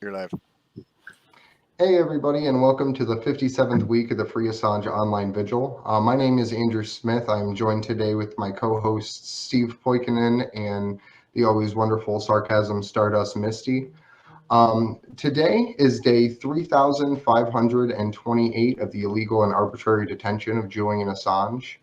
You're live. Hey everybody, and welcome to the 57th week of the Free Assange Online Vigil. My name is Andrew Smith. I'm joined today with my co-hosts Steve Poikinen and the always wonderful Sarcasm Stardust Misty. Today is day 3,528 of the illegal and arbitrary detention of Julian Assange.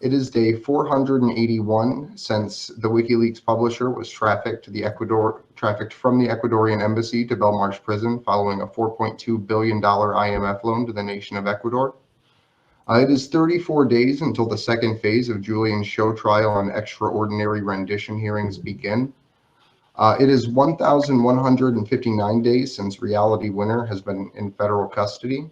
It is day 481 since the WikiLeaks publisher was trafficked from the Ecuadorian embassy to Belmarsh prison following a $4.2 billion IMF loan to the nation of Ecuador. It is 34 days until the second phase of Julian's show trial and extraordinary rendition hearings begin. It is 1,159 days since Reality Winner has been in federal custody.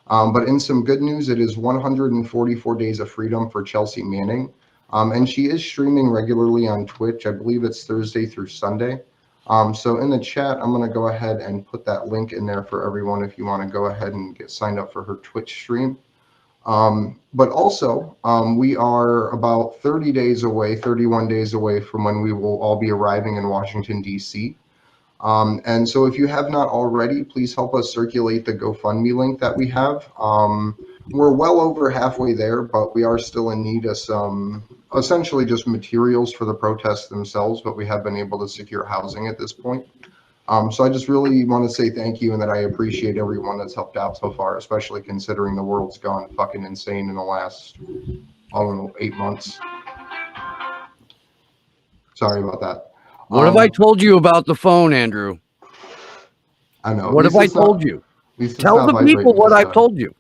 But in some good news, it is 144 days of freedom for Chelsea Manning. And she is streaming regularly on Twitch. I believe it's Thursday through Sunday. So in the chat, I'm going to go ahead and put that link in there for everyone if you want to go ahead and get signed up for her Twitch stream. But also, we are about 31 days away from when we will all be arriving in Washington, D.C. And so if you have not already, please help us circulate the GoFundMe link that we have. We're well over halfway there, but we are still in need of some, essentially just materials for the protests themselves, but we have been able to secure housing at this point. So I just really want to say thank you and that I appreciate everyone that's helped out so far, especially considering the world's gone fucking insane in the last, I don't know, 8 months. Sorry about that. What have I told you about the phone, Andrew? I know. What have I told you? Tell the people what I've told you.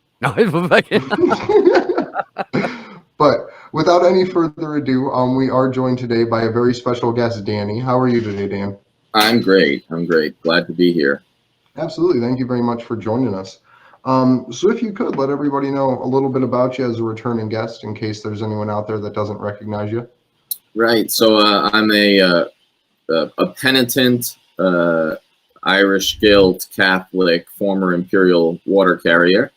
But without any further ado, we are joined today by a very special guest, Danny. How are you today, Dan? I'm great. Glad to be here. Absolutely. Thank you very much for joining us. So if you could, let everybody know a little bit about you as a returning guest in case there's anyone out there that doesn't recognize you. Right. So I'm a penitent Irish Guild Catholic former imperial water carrier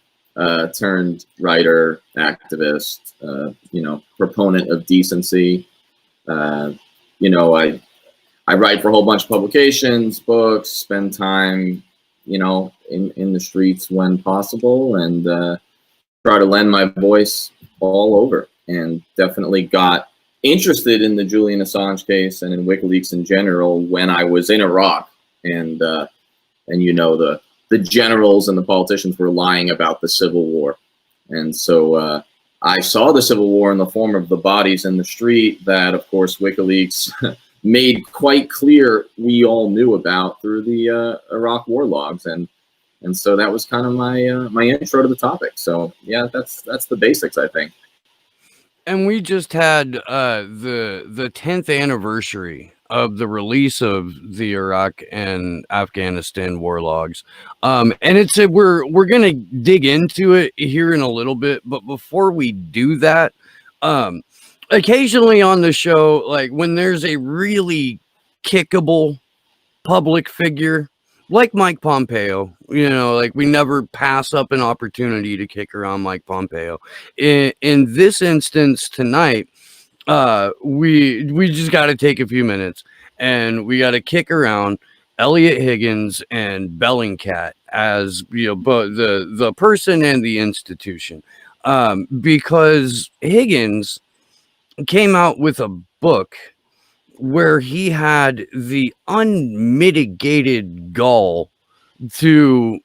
turned writer, activist, proponent of decency. I write for a whole bunch of publications, books, spend time, in the streets when possible, and try to lend my voice all over. And definitely got interested in the Julian Assange case and in WikiLeaks in general when I was in Iraq, and the generals and the politicians were lying about the civil war, and so I saw the civil war in the form of the bodies in the street that, of course, WikiLeaks made quite clear we all knew about through the Iraq war logs, and so that was kind of my intro to the topic. So yeah, that's the basics, I think. And we just had the 10th anniversary of the release of the Iraq and Afghanistan war logs, and we're gonna dig into it here in a little bit. But before we do that, occasionally on the show, like when there's a really kickable public figure like Mike Pompeo, like we never pass up an opportunity to kick around Mike Pompeo. In this instance tonight, we just got to take a few minutes and we got to kick around Elliot Higgins and Bellingcat as both the person and the institution, because Higgins came out with a book where he had the unmitigated gall to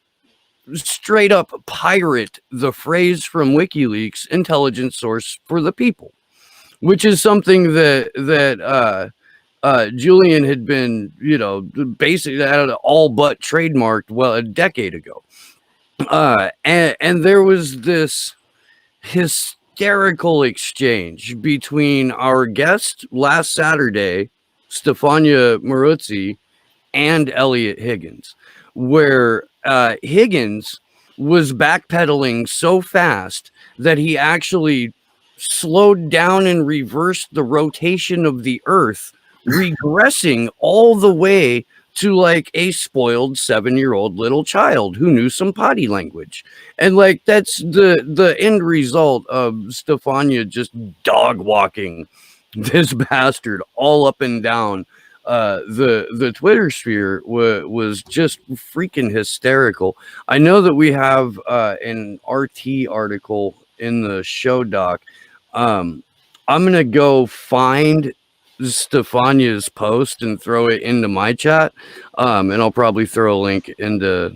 straight up pirate the phrase from WikiLeaks, intelligence source for the people, which is something that Julian had been, basically all but trademarked a decade ago. And there was this hysterical exchange between our guest last Saturday, Stefania Maruzzi, and Elliot Higgins, where Higgins was backpedaling so fast that he actually slowed down and reversed the rotation of the Earth, regressing all the way to like a spoiled 7-year-old little child who knew some potty language. And like that's the end result of Stefania just dog walking this bastard all up and down the Twitter sphere was just freaking hysterical. I know that we have an RT article in the show doc. I'm gonna go find Stefania's post and throw it into my chat, and I'll probably throw a link into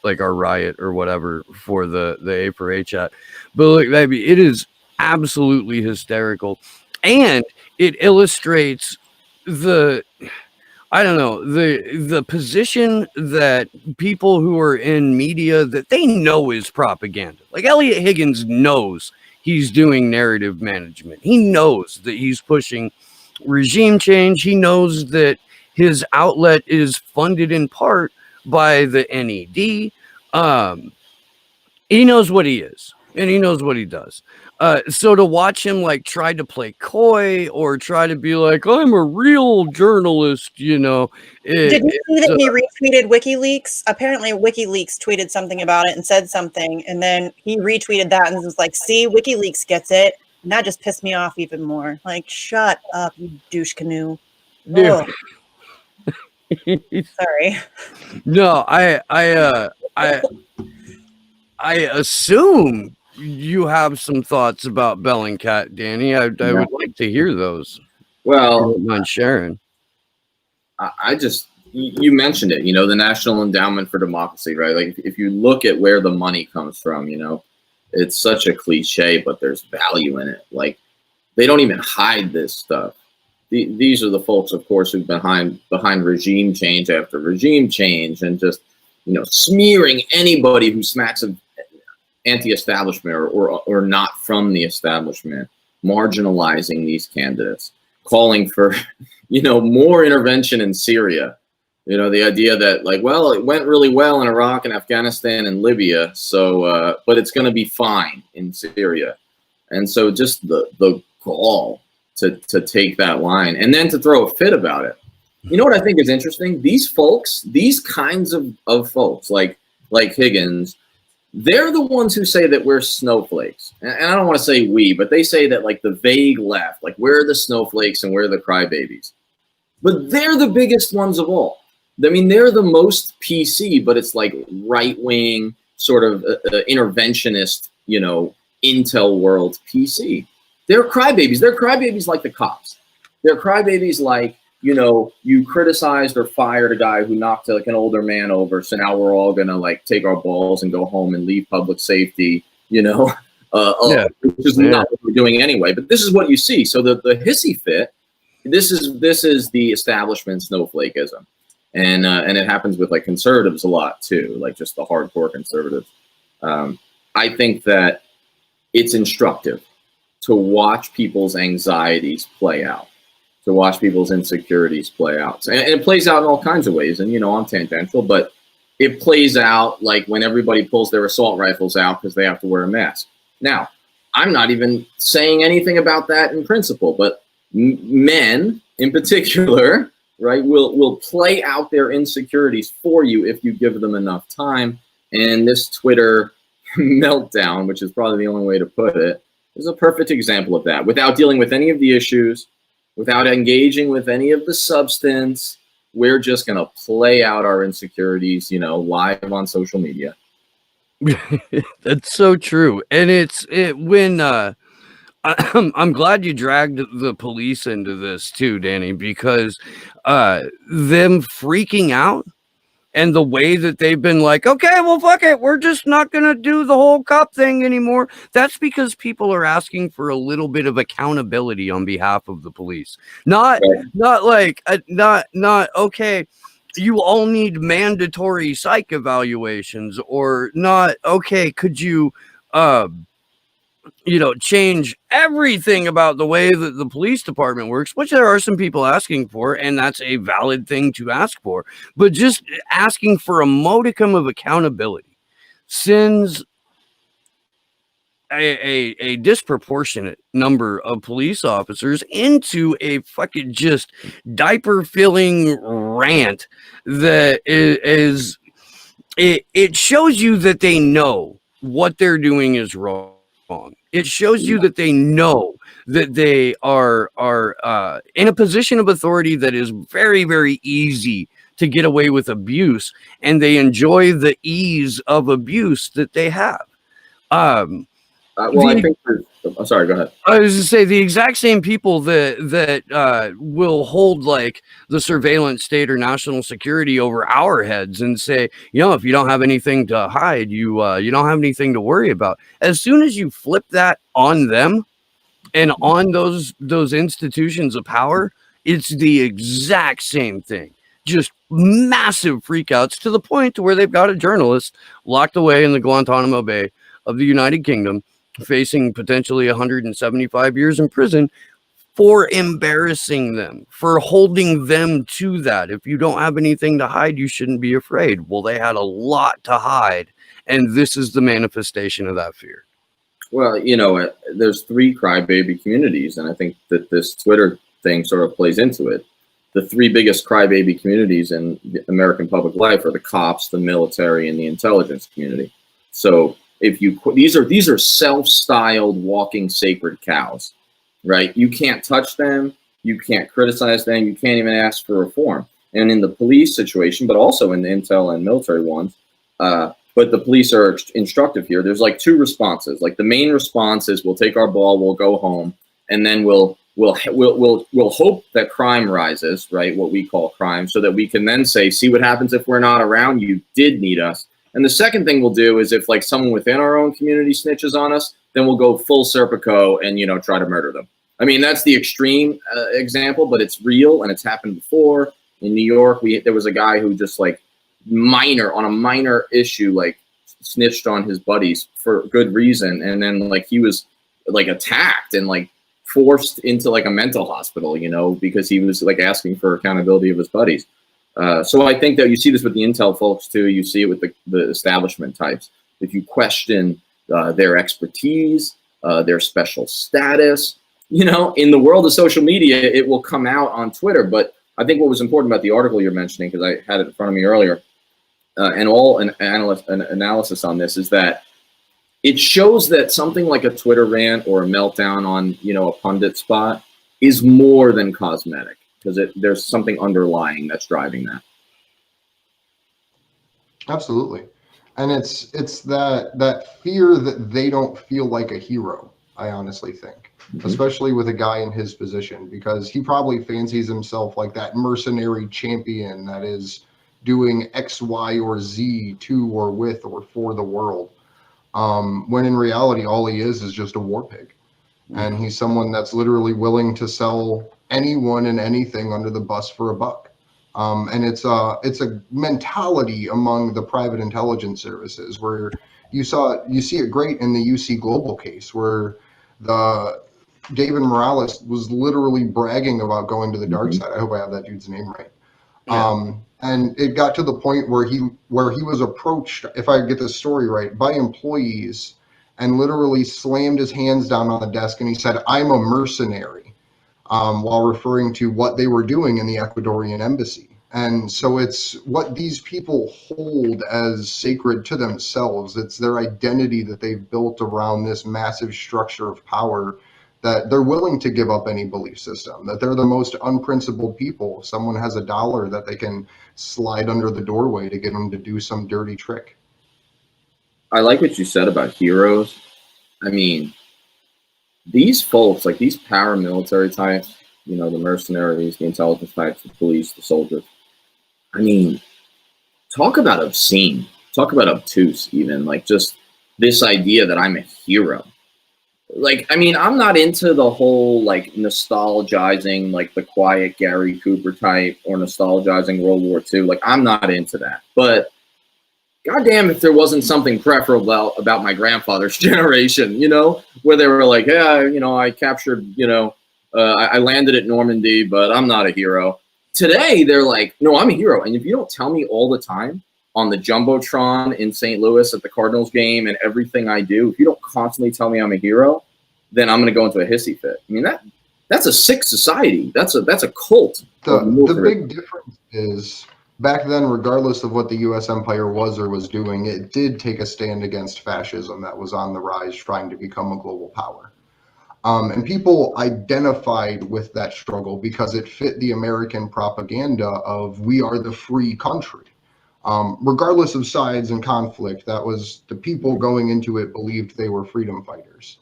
like our Riot or whatever for the A4A chat. But look, baby, it is absolutely hysterical, and it illustrates the the position that people who are in media that they know is propaganda. Like Elliot Higgins knows he's doing narrative management. He knows that he's pushing regime change. He knows that his outlet is funded in part by the NED. He knows what he is and he knows what he does. So to watch him like try to play coy or try to be like, I'm a real journalist, you know. Did you see that he retweeted WikiLeaks? Apparently WikiLeaks tweeted something about it and said something, and then he retweeted that and was like, see, WikiLeaks gets it. And that just pissed me off even more. Like, shut up, you douche canoe. Dude. Sorry. No, I assume you have some thoughts about Bellingcat, Danny. I would like to hear those. Well, not sharing. I just, you mentioned it, you know, the National Endowment for Democracy, right? Like if you look at where the money comes from, you know, it's such a cliche, but there's value in it. Like they don't even hide this stuff. These are the folks, of course, who've been behind regime change after regime change and just, you know, smearing anybody who smacks of anti-establishment or not from the establishment, marginalizing these candidates, calling for, you know, more intervention in Syria. You know, the idea that like, well, it went really well in Iraq and Afghanistan and Libya, so but it's going to be fine in Syria. And so just the gall to take that line and then to throw a fit about it. You know what I think is interesting? These folks, these kinds of folks like Higgins, they're the ones who say that we're snowflakes. And I don't want to say we, but they say that like the vague left, like we're the snowflakes and we're the crybabies. But they're the biggest ones of all. I mean, they're the most PC, but it's like right-wing sort of interventionist, you know, intel world PC. They're crybabies. They're crybabies like the cops. They're crybabies like, you know, you criticized or fired a guy who knocked like an older man over, so now we're all gonna like take our balls and go home and leave public safety, you know, which is not what we're doing anyway. But this is what you see. So the hissy fit, this is the establishment snowflakeism, and it happens with like conservatives a lot too, like just the hardcore conservatives. I think that it's instructive to watch people's anxieties play out, to watch people's insecurities play out. And it plays out in all kinds of ways. And, you know, I'm tangential, but it plays out like when everybody pulls their assault rifles out because they have to wear a mask. Now, I'm not even saying anything about that in principle, but men in particular, right, will play out their insecurities for you if you give them enough time. And this Twitter meltdown, which is probably the only way to put it, is a perfect example of that. Without dealing with any of the issues, without engaging with any of the substance, we're just going to play out our insecurities, you know, live on social media. That's so true. And I'm glad you dragged the police into this too, Danny, because them freaking out and the way that they've been like, okay, well, fuck it, we're just not going to do the whole cop thing anymore. That's because people are asking for a little bit of accountability on behalf of the police. Not okay, you all need mandatory psych evaluations, or not, okay, could you, you know, change everything about the way that the police department works, which there are some people asking for, and that's a valid thing to ask for. But just asking for a modicum of accountability sends a disproportionate number of police officers into a fucking just diaper filling rant that is it shows you that they know what they're doing is wrong. It shows you that they know that they are in a position of authority that is very, very easy to get away with abuse, and they enjoy the ease of abuse that they have. Well, I think. I'm sorry. Go ahead. I was to say the exact same people that will hold like the surveillance state or national security over our heads and say, if you don't have anything to hide, you don't have anything to worry about. As soon as you flip that on them and on those institutions of power, it's the exact same thing. Just massive freakouts to the point to where they've got a journalist locked away in the Guantanamo Bay of the United Kingdom, facing potentially 175 years in prison for embarrassing them, for holding them to that. If you don't have anything to hide, you shouldn't be afraid. Well, they had a lot to hide, and this is the manifestation of that fear. Well, there's 3 crybaby communities, and I think that this Twitter thing sort of plays into it. The 3 biggest crybaby communities in American public life are the cops, the military, and the intelligence community. So these are self-styled walking sacred cows, right? You can't touch them, you can't criticize them, you can't even ask for reform. And in the police situation, but also in the intel and military ones, but the police are instructive here. There's like 2 responses. Like the main response is we'll take our ball, we'll go home, and then we'll hope that crime rises, right? What we call crime, so that we can then say, see what happens if we're not around. You did need us. And the second thing we'll do is if like someone within our own community snitches on us, then we'll go full Serpico and, try to murder them. I mean, that's the extreme example, but it's real and it's happened before. In New York, there was a guy who just like on a minor issue, like snitched on his buddies for good reason. And then like he was like attacked and like forced into like a mental hospital, because he was like asking for accountability of his buddies. So I think that you see this with the intel folks too. You see it with the establishment types. If you question their expertise, their special status, in the world of social media, it will come out on Twitter. But I think what was important about the article you're mentioning, because I had it in front of me earlier, and an analysis on this is that it shows that something like a Twitter rant or a meltdown on, a pundit spot is more than cosmetic, because there's something underlying that's driving that. Absolutely. And it's that fear that they don't feel like a hero, I honestly think, especially with a guy in his position, because he probably fancies himself like that mercenary champion that is doing X, Y, or Z to or with or for the world. When in reality, all he is just a war pig. And he's someone that's literally willing to sell anyone and anything under the bus for a buck. And it's a mentality among the private intelligence services where you see it great in the UC Global case, where David Morales was literally bragging about going to the dark side. I hope I have that dude's name right. Yeah. And it got to the point where he was approached, if I get this story right, by employees, and literally slammed his hands down on the desk and he said, "I'm a mercenary," while referring to what they were doing in the Ecuadorian embassy. And so it's what these people hold as sacred to themselves. It's their identity that they've built around this massive structure of power, that they're willing to give up any belief system, that they're the most unprincipled people. If someone has $1 that they can slide under the doorway to get them to do some dirty trick. I like what you said about heroes. I mean, these folks, like these paramilitary types, the mercenaries, the intelligence types, the police, the soldiers. I mean, talk about obscene, talk about obtuse even, like just this idea that I'm a hero. Like, I mean, I'm not into the whole like nostalgizing, like the quiet Gary Cooper type or nostalgizing World War II. Like, I'm not into that. But goddamn, if there wasn't something preferable about my grandfather's generation, where they were like, yeah, I captured, I landed at Normandy, but I'm not a hero. Today, they're like, no, I'm a hero. And if you don't tell me all the time on the Jumbotron in St. Louis at the Cardinals game and everything I do, if you don't constantly tell me I'm a hero, then I'm going to go into a hissy fit. I mean, that's a sick society. That's a cult. The big difference is back then, regardless of what the U.S. empire was or was doing, it did take a stand against fascism that was on the rise, trying to become a global power. And people identified with that struggle because it fit the American propaganda of we are the free country. Regardless of sides and conflict, that was the people going into it believed they were freedom fighters.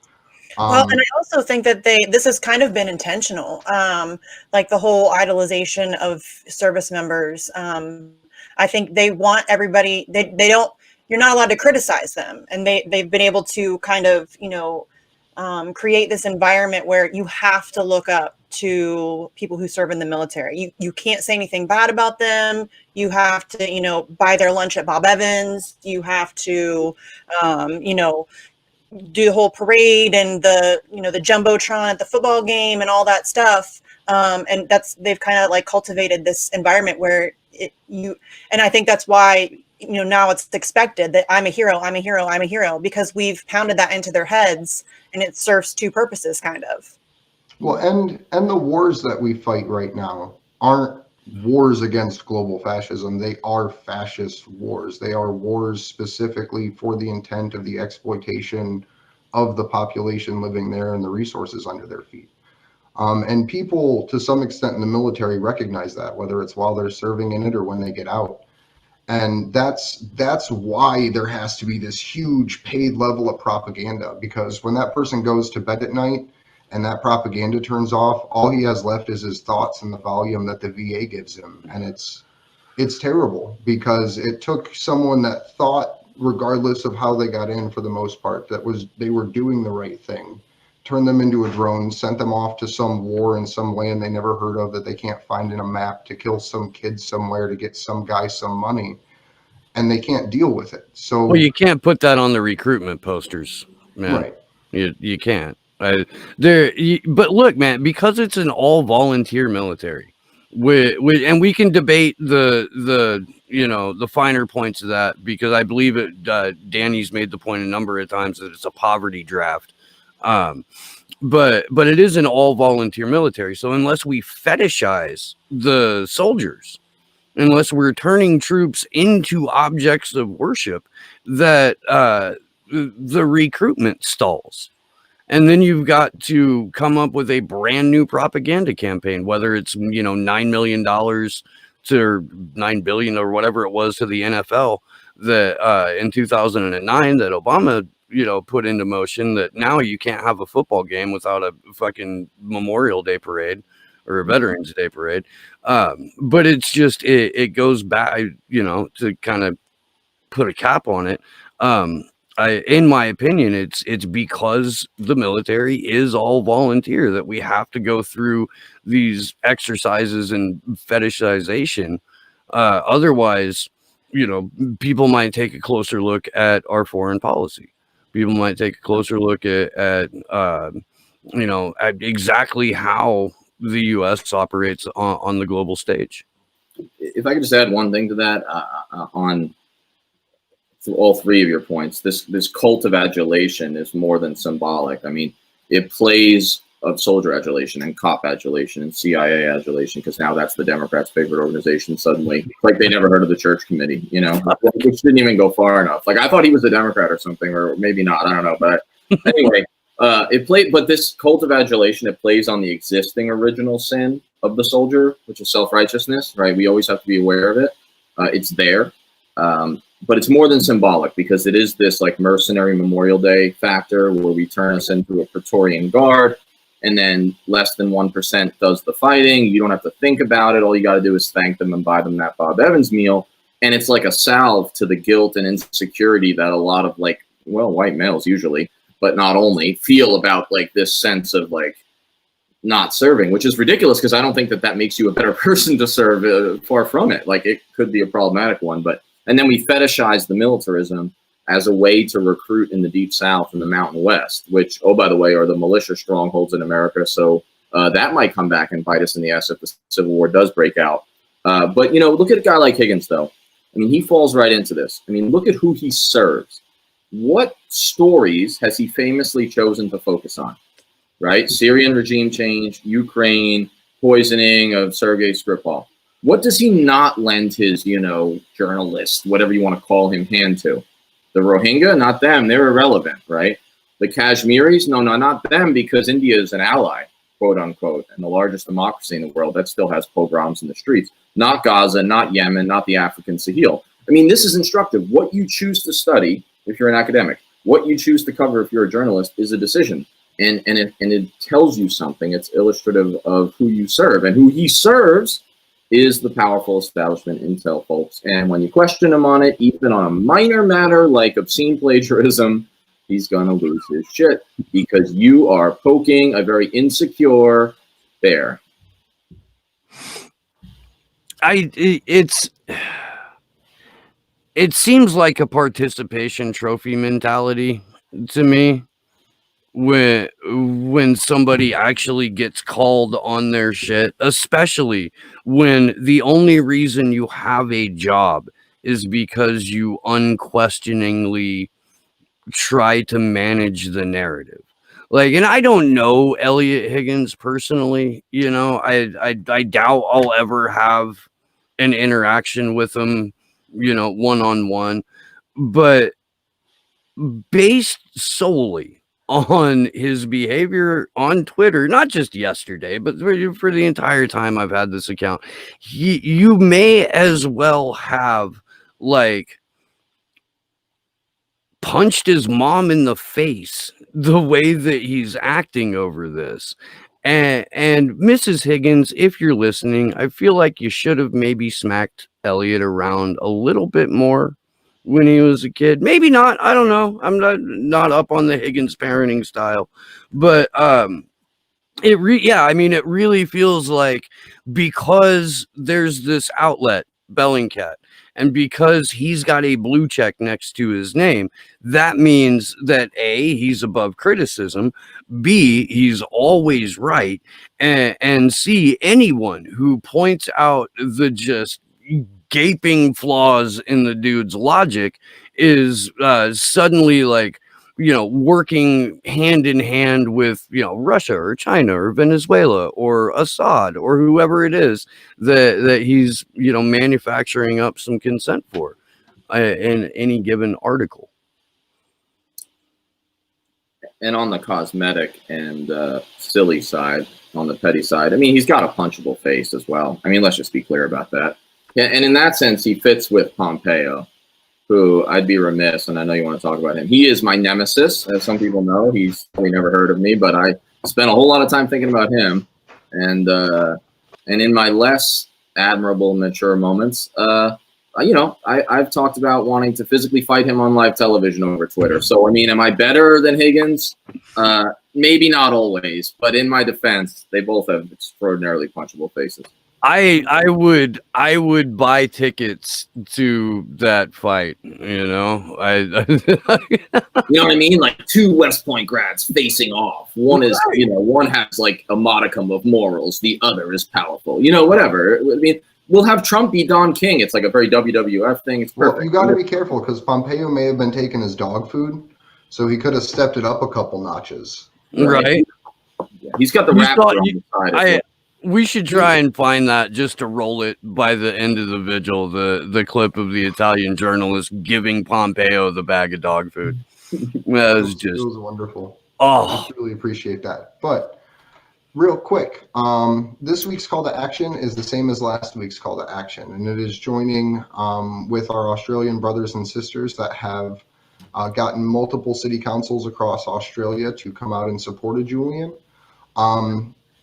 Well, and I also think that this has kind of been intentional, like the whole idolization of service members. I think they want everybody. They don't. You're not allowed to criticize them, and they've been able to kind of create this environment where you have to look up to people who serve in the military. You can't say anything bad about them. You have to buy their lunch at Bob Evans. You have to do the whole parade and the jumbotron at the football game and all that stuff. And they've kind of like cultivated this environment where and I think that's why now it's expected that I'm a hero, because we've pounded that into their heads, and it serves two purposes, kind of. Well, and the wars that we fight right now aren't wars against global fascism. They are fascist wars. They are wars specifically for the intent of the exploitation of the population living there and the resources under their feet. And people, to some extent in the military, recognize that, whether it's while they're serving in it or when they get out. And that's why there has to be this huge paid level of propaganda, because when that person goes to bed at night and that propaganda turns off, all he has left is his thoughts and the volume that the VA gives him. And it's terrible, because it took someone that thought, regardless of how they got in for the most part, they were doing the right thing, turned them into a drone, sent them off to some war in some land they never heard of that they can't find in a map, to kill some kids somewhere to get some guy some money, and they can't deal with it. So, well, you can't put that on the recruitment posters, man. Right. You can't. But look, man, because it's an all volunteer military, and we can debate the finer points of that, because I believe Danny's made the point a number of times that it's a poverty draft. But it is an all volunteer military. So unless we fetishize the soldiers, unless we're turning troops into objects of worship, that the recruitment stalls. And then you've got to come up with a brand new propaganda campaign, whether it's $9 million to $9 billion or whatever it was to the NFL that in 2009 that Obama put into motion, that now you can't have a football game without a fucking Memorial Day parade or a Veterans Day parade. But it's just, it goes back, to kind of put a cap on it. In my opinion, it's because the military is all volunteer that we have to go through these exercises and fetishization. Otherwise, people might take a closer look at our foreign policy. People might take a closer look at exactly how the U.S. operates on the global stage. If I could just add one thing to that, on all three of your points, this cult of adulation is more than symbolic. I mean, it plays of soldier adulation and cop adulation and CIA adulation, because now that's the Democrats' favorite organization suddenly. Like they never heard of the Church Committee, which didn't even go far enough. Like I thought he was a Democrat or something, or maybe not. I don't know. But anyway, but this cult of adulation, it plays on the existing original sin of the soldier, which is self-righteousness, right? We always have to be aware of it. It's there. But it's more than symbolic, because it is this like mercenary Memorial Day factor where we turn us into a Praetorian Guard, and then less than 1% does the fighting. You don't have to think about it. All you got to do is thank them and buy them that Bob Evans meal. And it's like a salve to the guilt and insecurity that a lot of white males usually, but not only, feel about like this sense of like not serving, which is ridiculous, because I don't think that makes you a better person to serve. Far from it. Like it could be a problematic one, and then we fetishize the militarism as a way to recruit in the Deep South and the Mountain West, which, oh, by the way, are the militia strongholds in America. So that might come back and bite us in the ass if the Civil War does break out. But, look at a guy like Higgins, though. I mean, he falls right into this. I mean, look at who he serves. What stories has he famously chosen to focus on, right? Syrian regime change, Ukraine, poisoning of Sergei Skripal. What does he not lend his, journalist, whatever you want to call him, hand to? The Rohingya? Not them. They're irrelevant, right? The Kashmiris, no, not them, because India is an ally, quote unquote, and the largest democracy in the world that still has pogroms in the streets. Not Gaza, not Yemen, not the African Sahel. I mean, this is instructive. What you choose to study if you're an academic, what you choose to cover if you're a journalist is a decision. And it tells you something. It's illustrative of who you serve. And who he serves is the powerful establishment intel folks. And when you question him on it, even on a minor matter like obscene plagiarism, he's going to lose his shit because you are poking a very insecure bear. It seems like a participation trophy mentality to me when somebody actually gets called on their shit, especially when the only reason you have a job is because you unquestioningly try to manage the narrative. Like, and I don't know Elliot Higgins personally, you know, I doubt I'll ever have an interaction with him, you know, one-on-one, but based solely on his behavior on Twitter, not just yesterday, but for the entire time I've had this account, you may as well have like punched his mom in the face the way that he's acting over this. And Mrs. Higgins, if you're listening, I feel like you should have maybe smacked Elliot around a little bit more when he was a kid. Maybe not. I don't know. I'm not up on the Higgins parenting style, but it really feels like because there's this outlet, Bellingcat, and because he's got a blue check next to his name, that means that A, he's above criticism, B, he's always right, and C, anyone who points out the just gaping flaws in the dude's logic is suddenly like, you know, working hand in hand with, you know, Russia or China or Venezuela or Assad or whoever it is that he's, you know, manufacturing up some consent for in any given article. And on the cosmetic and silly side, on the petty side, I mean, he's got a punchable face as well. I mean, let's just be clear about that. And in that sense, he fits with Pompeo, who I'd be remiss, and I know you want to talk about him. He is my nemesis, as some people know. He's probably never heard of me, but I spent a whole lot of time thinking about him. And in my less admirable, mature moments, you know, I've talked about wanting to physically fight him on live television over Twitter. So, I mean, am I better than Higgins? Maybe not always, but in my defense, they both have extraordinarily punchable faces. I would buy tickets to that fight, you know. You know what I mean? Like two West Point grads facing off. One is, you know, one has like a modicum of morals, the other is powerful. You know, whatever. I mean, we'll have Trump be Don King. It's like a very WWF thing. It's perfect. Well, you got to be careful because Pompeo may have been taking his dog food, so he could have stepped it up a couple notches. Right? Yeah, he's got the raptor on the side. We should try and find that just to roll it by the end of the vigil, the clip of the Italian journalist giving Pompeo the bag of dog food. It was wonderful. Oh, I really appreciate that. But real quick, this week's call to action is the same as last week's call to action, and it is joining with our Australian brothers and sisters that have gotten multiple city councils across Australia to come out in support of Julian.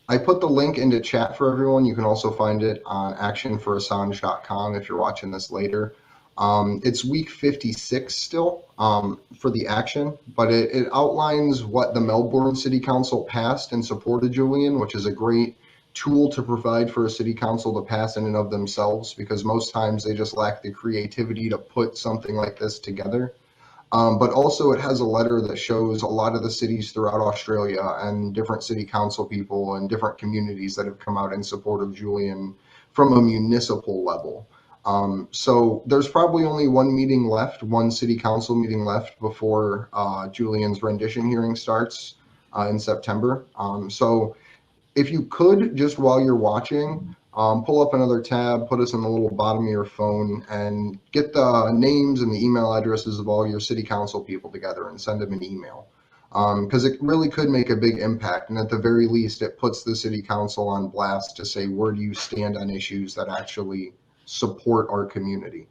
I put the link into chat for everyone. You can also find it on actionforassange.com if you're watching this later. It's week 56 still for the action, but it outlines what the Melbourne City Council passed in support of Julian, which is a great tool to provide for a city council to pass in and of themselves, because most times they just lack the creativity to put something like this together. But also it has a letter that shows a lot of the cities throughout Australia and different city council people and different communities that have come out in support of Julian from a municipal level. So there's probably only one meeting left, one city council meeting left before Julian's rendition hearing starts in September. So if you could, just while you're watching, pull up another tab, put us in the little bottom of your phone, and get the names and the email addresses of all your city council people together and send them an email. because it really could make a big impact. And at the very least, it puts the city council on blast to say, where do you stand on issues that actually support our community?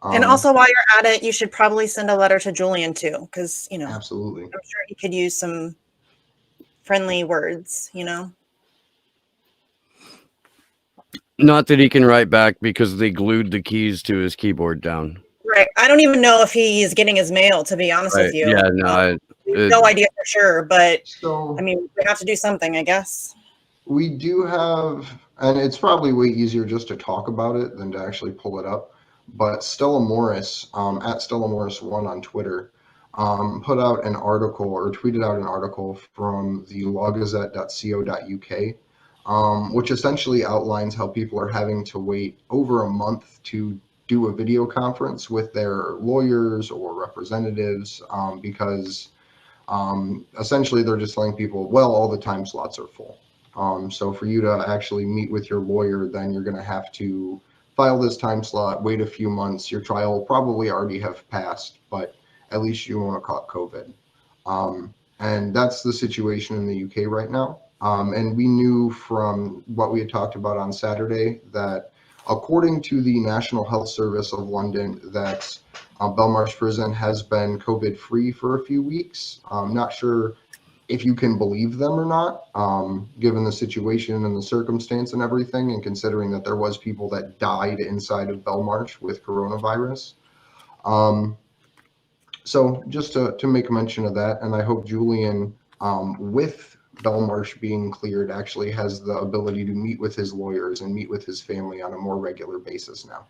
And also, while you're at it, you should probably send a letter to Julian too, because, Absolutely. I'm sure he could use some friendly words, Not that he can write back because they glued the keys to his keyboard down. Right. I don't even know if he's getting his mail, to be honest with you. Yeah, no. No idea for sure, but So, I mean, we have to do something, I guess. we do have, and it's probably way easier just to talk about it than to actually pull it up, but Stella Morris, at Stella Morris 1 on Twitter, put out an article or tweeted out an article from the lawgazette.co.uk, which essentially outlines how people are having to wait over a month to do a video conference with their lawyers or representatives, because essentially they're just telling people, well, all the time slots are full. So for you to actually meet with your lawyer, then you're going to have to file this time slot, wait a few months. Your trial will probably already have passed, but at least you won't have caught COVID. And that's the situation in the UK right now. And we knew from what we had talked about on Saturday that according to the National Health Service of London, that Belmarsh Prison has been COVID-free for a few weeks. I'm not sure if you can believe them or not, given the situation and the circumstance and everything, and considering that there was people that died inside of Belmarsh with coronavirus. So just to make mention of that, and I hope Julian, with Belmarsh being cleared, actually has the ability to meet with his lawyers and meet with his family on a more regular basis now.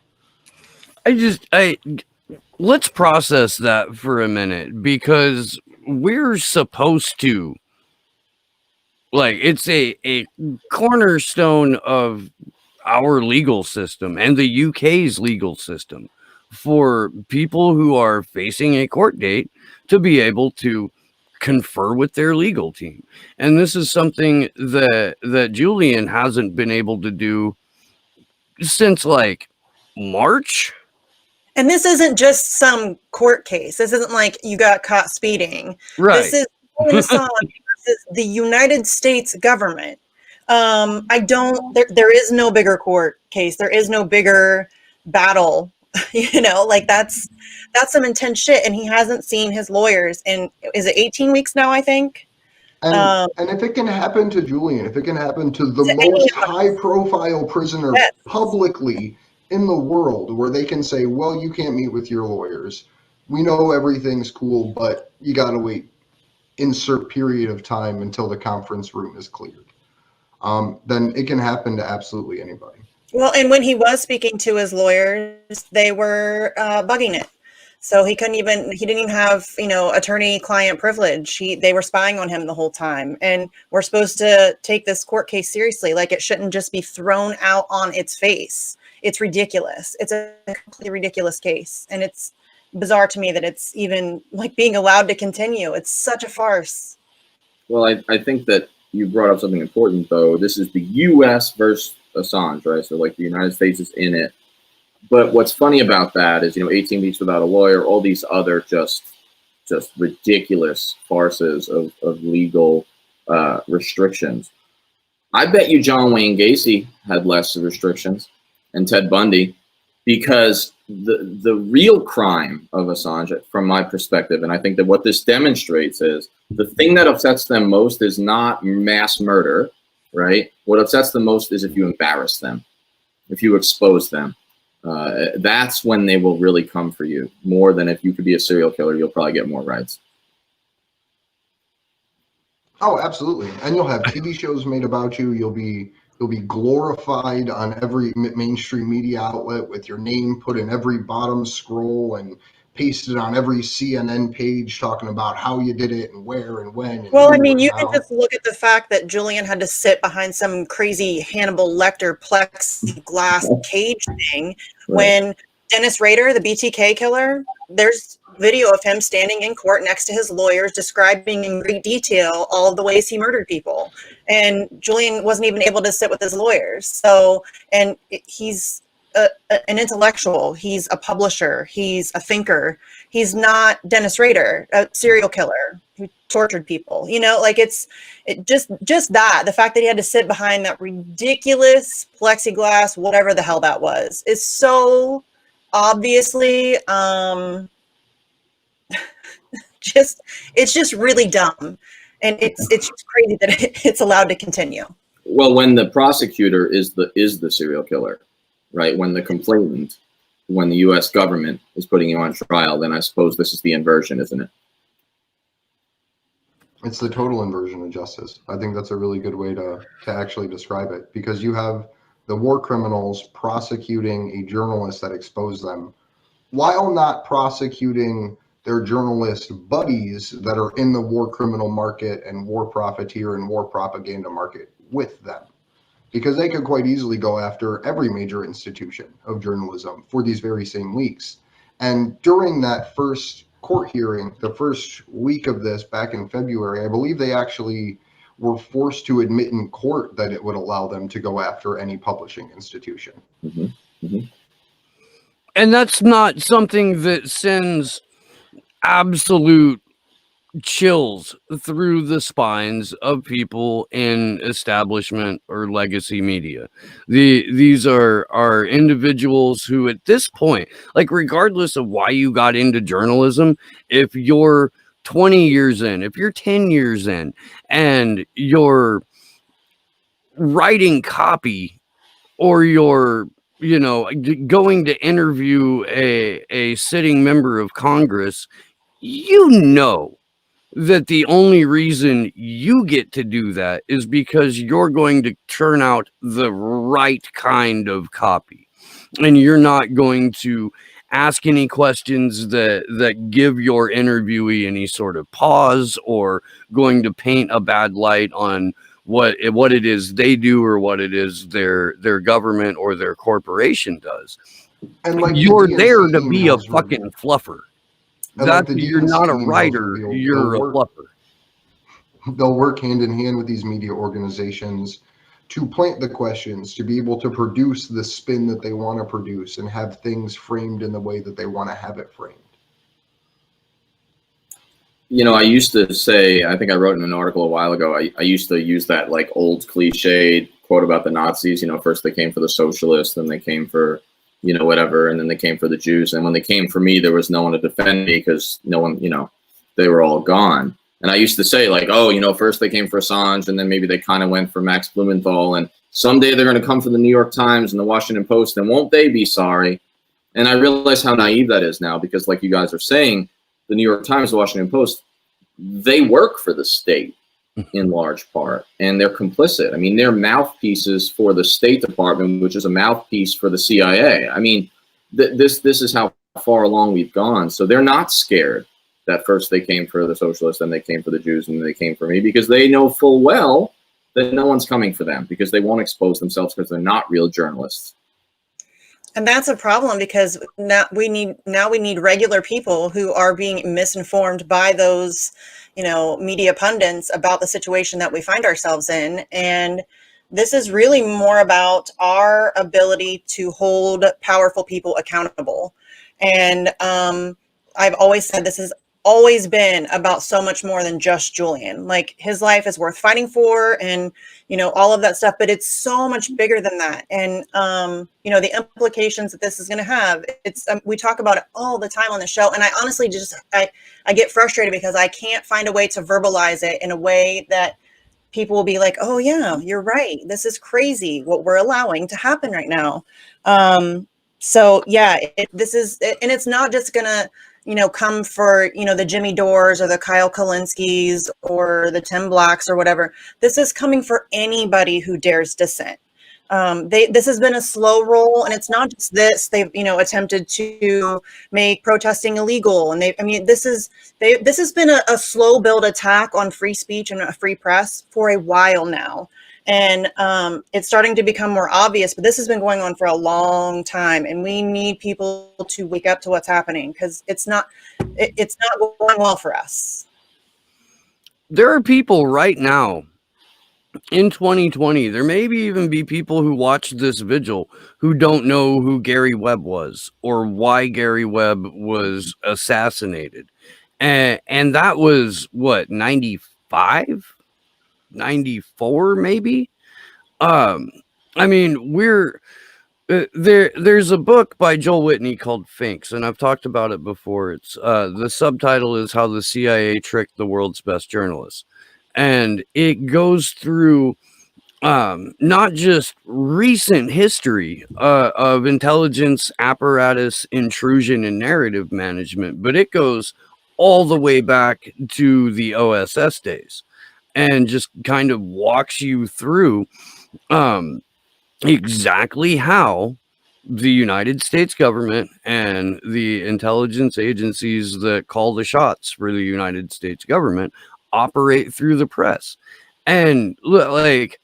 Let's process that for a minute, because we're supposed to, like, it's a cornerstone of our legal system and the UK's legal system for people who are facing a court date to be able to confer with their legal team. And this is something that Julian hasn't been able to do since like March. And this isn't just some court case. This isn't like you got caught speeding. Right. This is the United States government. There is no bigger court case. There is no bigger battle. Like that's some intense shit. And he hasn't seen his lawyers in, is it 18 weeks now, I think? And if it can happen to Julian, if it can happen to the most high-profile prisoner publicly in the world, where they can say, well, you can't meet with your lawyers. We know everything's cool, but you got to wait insert period of time until the conference room is cleared. Then it can happen to absolutely anybody. Well, and when he was speaking to his lawyers, they were bugging it. So he didn't even have, attorney-client privilege. They were spying on him the whole time. And we're supposed to take this court case seriously. Like, it shouldn't just be thrown out on its face. It's ridiculous. It's a completely ridiculous case. And it's bizarre to me that it's even like being allowed to continue. It's such a farce. Well, I think that you brought up something important, though. This is the U.S. versus Assange, right? So like the United States is in it. But what's funny about that is, 18 weeks without a lawyer, all these other just ridiculous farces of legal restrictions. I bet you John Wayne Gacy had less restrictions, and Ted Bundy, because the real crime of Assange, from my perspective, and I think that what this demonstrates is the thing that upsets them most is not mass murder, right? What upsets them most is if you embarrass them, if you expose them. That's when they will really come for you, more than if you could be a serial killer. You'll probably get more rights. Oh, absolutely. And you'll have TV shows made about you. You'll be glorified on every mainstream media outlet with your name put in every bottom scroll and pasted on every CNN page talking about how you did it and where and when. And well, I mean, you can just look at the fact that Julian had to sit behind some crazy Hannibal Lecter plexiglass cage thing when Dennis Rader, the BTK killer, there's video of him standing in court next to his lawyers describing in great detail all of the ways he murdered people. And Julian wasn't even able to sit with his lawyers. So, and he's an intellectual. He's a publisher. He's a thinker. He's not Dennis Rader, a serial killer. who tortured people. You know, like it just that the fact that he had to sit behind that ridiculous plexiglass, whatever the hell that was, is so obviously just it's just really dumb, and it's just crazy that it's allowed to continue. Well, when the prosecutor is the serial killer, right? When the complainant, when the U.S. government is putting you on trial, then I suppose this is the inversion, isn't it? It's the total inversion of justice. I think that's a really good way to actually describe it, because you have the war criminals prosecuting a journalist that exposed them, while not prosecuting their journalist buddies that are in the war criminal market and war profiteer and war propaganda market with them. Because they could quite easily go after every major institution of journalism for these very same leaks. And during that first court hearing, the first week of this back in February, I believe they actually were forced to admit in court that it would allow them to go after any publishing institution. Mm-hmm. Mm-hmm. And that's not something that sends absolute chills through the spines of people in establishment or legacy media. These are individuals who at this point, like regardless of why you got into journalism, if you're 20 years in, if you're 10 years in, and you're writing copy, or you're going to interview a sitting member of Congress, you know that the only reason you get to do that is because you're going to turn out the right kind of copy, and you're not going to ask any questions that give your interviewee any sort of pause, or going to paint a bad light on what it is they do, or what it is their government or their corporation does. And like you're there to be a fucking fluffer. That's, you're not a writer, you're a fluffer. They'll work hand in hand with these media organizations to plant the questions, to be able to produce the spin that they want to produce and have things framed in the way that they want to have it framed. You know, I used to say, I think I wrote in an article a while ago, I used to use that like old cliched quote about the Nazis. You know, first they came for the socialists, then they came for, you know, whatever, and then they came for the Jews. And when they came for me, there was no one to defend me, because no one, you know, they were all gone. And I used to say, like, oh, you know, first they came for Assange, and then maybe they kind of went for Max Blumenthal, and someday they're going to come for the New York Times and the Washington Post, and won't they be sorry? And I realize how naive that is now, because like you guys are saying, the New York Times, the Washington Post, they work for the state in large part, and they're complicit. I mean, they're mouthpieces for the State Department, which is a mouthpiece for the CIA. I mean, this is how far along we've gone. So they're not scared that first they came for the socialists, then they came for the Jews, and then they came for me, because they know full well that no one's coming for them, because they won't expose themselves, because they're not real journalists. And that's a problem, because now we need regular people who are being misinformed by those, you know, media pundits about the situation that we find ourselves in. And this is really more about our ability to hold powerful people accountable. And I've always said this has always been about so much more than just Julian. Like, his life is worth fighting for, and, you know, all of that stuff, but it's so much bigger than that. And, you know, the implications that this is going to have, it's, we talk about it all the time on the show. And I honestly just, I get frustrated because I can't find a way to verbalize it in a way that people will be like, oh yeah, you're right. This is crazy what we're allowing to happen right now. So yeah, this is, and it's not just gonna, you know, come for, you know, the Jimmy Dores or the Kyle Kalinskis or the Tim Blacks or whatever. This is coming for anybody who dares dissent. This has been a slow roll, and it's not just this. They've, you know, attempted to make protesting illegal, and this has been a slow build attack on free speech and a free press for a while now. And it's starting to become more obvious, but this has been going on for a long time, and we need people to wake up to what's happening, because it's not going well for us. There are people right now in 2020, there may even be people who watch this vigil who don't know who Gary Webb was or why Gary Webb was assassinated. And that was what, 95, 94 maybe. I mean, there's a book by Joel Whitney called Finks, and I've talked about it before. It's the subtitle is How the CIA Tricked the World's Best Journalists, and it goes through not just recent history of intelligence apparatus intrusion and narrative management, but it goes all the way back to the OSS days, and just kind of walks you through exactly how the United States government and the intelligence agencies that call the shots for the United States government operate through the press. And like,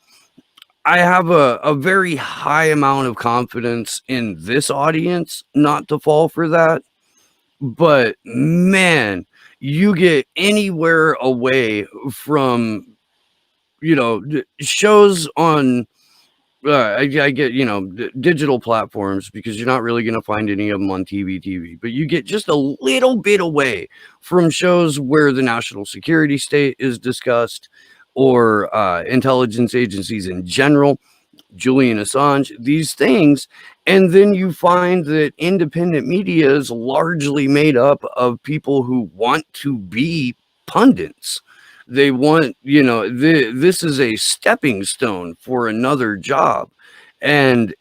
I have a very high amount of confidence in this audience not to fall for that. But man, you get anywhere away from, shows on, I get, digital platforms, because you're not really going to find any of them on TV, but you get just a little bit away from shows where the national security state is discussed, or intelligence agencies in general, Julian Assange, these things. And then you find that independent media is largely made up of people who want to be pundits. They want, this is a stepping stone for another job. And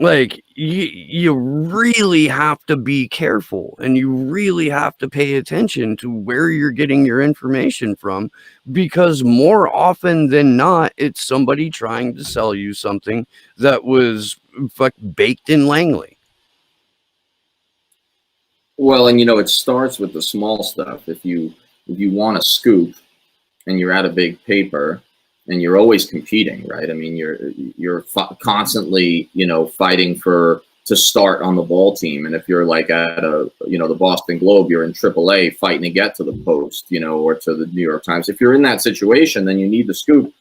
like, you really have to be careful, and you really have to pay attention to where you're getting your information from, because more often than not, it's somebody trying to sell you something that was baked in Langley. Well, and it starts with the small stuff. If you want a scoop and you're at a big paper and you're always competing, right? I mean, you're constantly, fighting to start on the ball team. And if you're like at the Boston Globe, you're in AAA fighting to get to the Post, or to the New York Times. If you're in that situation, then you need the scoop.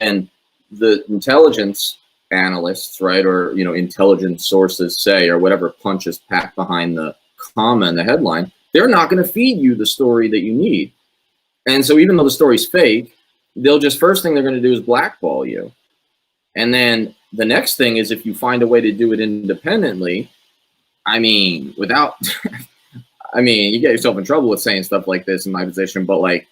And the intelligence analysts, right, or, intelligence sources say, or whatever punch is packed behind the comma and the headline, they're not going to feed you the story that you need. And so even though the story's fake, they'll just, first thing they're going to do is blackball you. And then the next thing is, if you find a way to do it independently, I mean, without, I mean, you get yourself in trouble with saying stuff like this in my position, but like,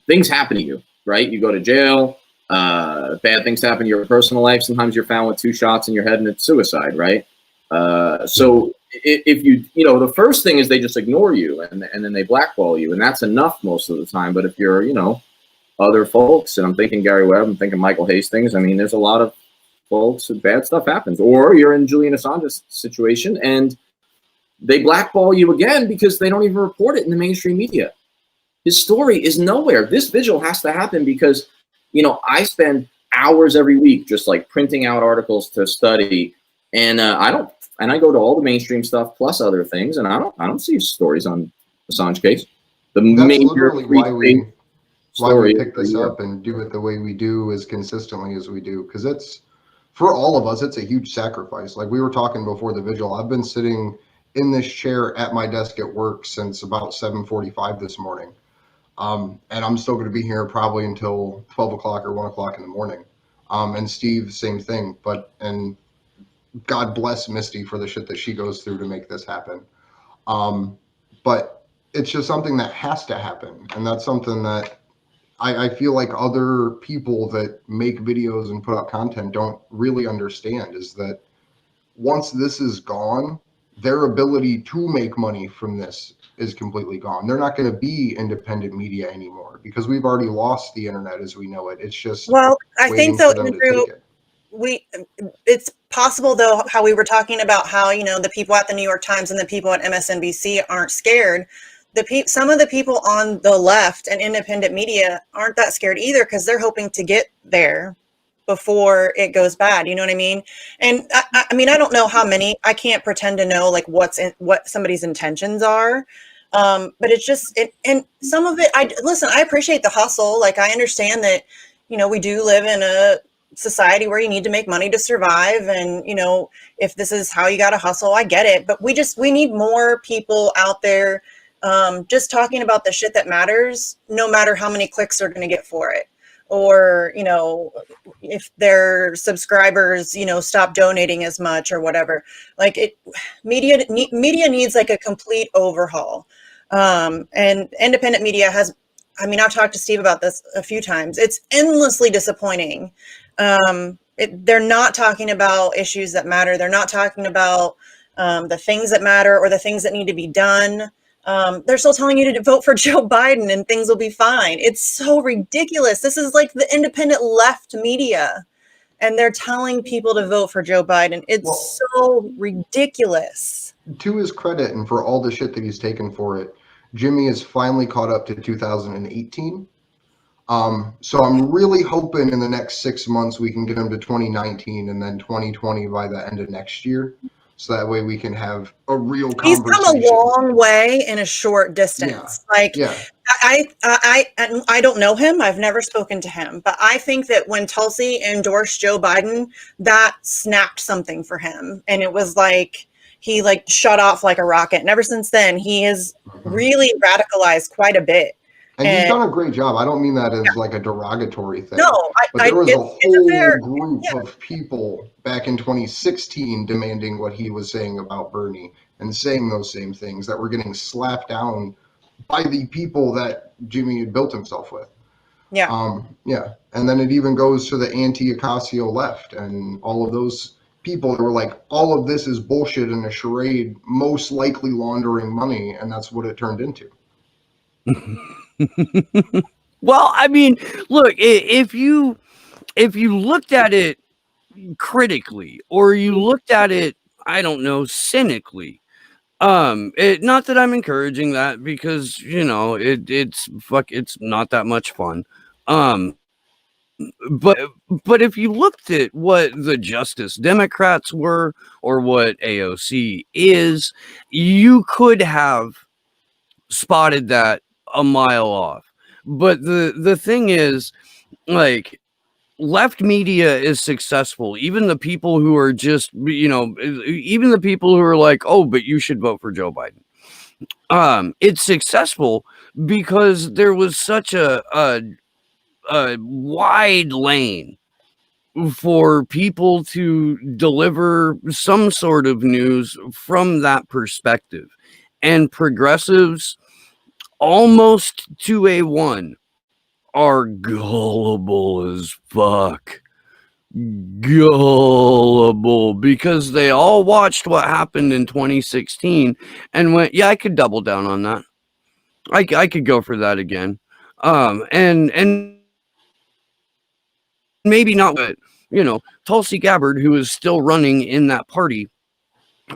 things happen to you, right? You go to jail, bad things happen to your personal life. Sometimes you're found with 2 shots in your head and it's suicide, right? So if you the first thing is they just ignore you, and then they blackball you, and that's enough most of the time. But if you're, other folks, and I'm thinking Gary Webb, I'm thinking Michael Hastings, I mean, there's a lot of folks, bad stuff happens. Or you're in Julian Assange's situation and they blackball you again because they don't even report it in the mainstream media. His story is nowhere. This vigil has to happen because, I spend hours every week just like printing out articles to study, and I go to all the mainstream stuff plus other things, and I don't see stories on Assange case. That's literally why we pick this up and do it the way we do, as consistently as we do, because it's, for all of us, it's a huge sacrifice. Like we were talking before the vigil, I've been sitting in this chair at my desk at work since about 7:45 this morning, and I'm still going to be here probably until 12 o'clock or 1 o'clock in the morning. And Steve, same thing. And God bless Misty for the shit that she goes through to make this happen. But it's just something that has to happen, and that's something that I feel like other people that make videos and put out content don't really understand, is that once this is gone, their ability to make money from this is completely gone. They're not going to be independent media anymore because we've already lost the internet as we know it. It's just, well, I think though, Andrew, it's possible though, how we were talking about how, the people at the New York Times and the people at MSNBC aren't scared. Some of the people on the left and independent media aren't that scared either, because they're hoping to get there before it goes bad. You know what I mean? And I mean, I don't know how many. I can't pretend to know like what somebody's intentions are. But it's just and some of it. I appreciate the hustle. Like I understand that, we do live in society where you need to make money to survive, and you know, if this is how you got to hustle, I get it, but we need more people out there just talking about the shit that matters, no matter how many clicks they're going to get for it, or you know, if their subscribers, you know, stop donating as much or whatever. Like media needs like a complete overhaul. And independent media has, I mean, I've talked to Steve about this a few times. It's endlessly disappointing. They're not talking about issues that matter. They're not talking about the things that matter or the things that need to be done. They're still telling you to vote for Joe Biden and things will be fine. It's so ridiculous. This is like the independent left media, and they're telling people to vote for Joe Biden. It's so ridiculous. To his credit, and for all the shit that he's taken for it, Jimmy is finally caught up to 2018. So I'm really hoping in the next 6 months we can get him to 2019 and then 2020 by the end of next year. So that way we can have a real conversation. He's come a long way in a short distance. I don't know him. I've never spoken to him, but I think that when Tulsi endorsed Joe Biden, that snapped something for him. And it was like, he like shut off like a rocket. And ever since then, he has really radicalized quite a bit. And he's done a great job. I don't mean that as like a derogatory thing. No, but there was a whole group of people back in 2016 demanding what he was saying about Bernie and saying those same things that were getting slapped down by the people that Jimmy had built himself with. Yeah. And then it even goes to the anti-Ocasio left and all of those people that were like, all of this is bullshit and a charade, most likely laundering money. And that's what it turned into. Well, I mean, look, if you looked at it critically, or you looked at it, I don't know, cynically, not that I'm encouraging that, because you know it's not that much fun. But if you looked at what the Justice Democrats were or what AOC is, you could have spotted that a mile off. But the thing is, like, left media is successful. Even the people who are just, you know, even the people who are like, oh, but you should vote for Joe Biden. It's successful because there was such a wide lane for people to deliver some sort of news from that perspective. And progressives, almost to a one, are gullible as fuck. Gullible, because they all watched what happened in 2016 and went, yeah, I could double down on that. I could go for that again. And maybe not, but you know, Tulsi Gabbard, who is still running in that party,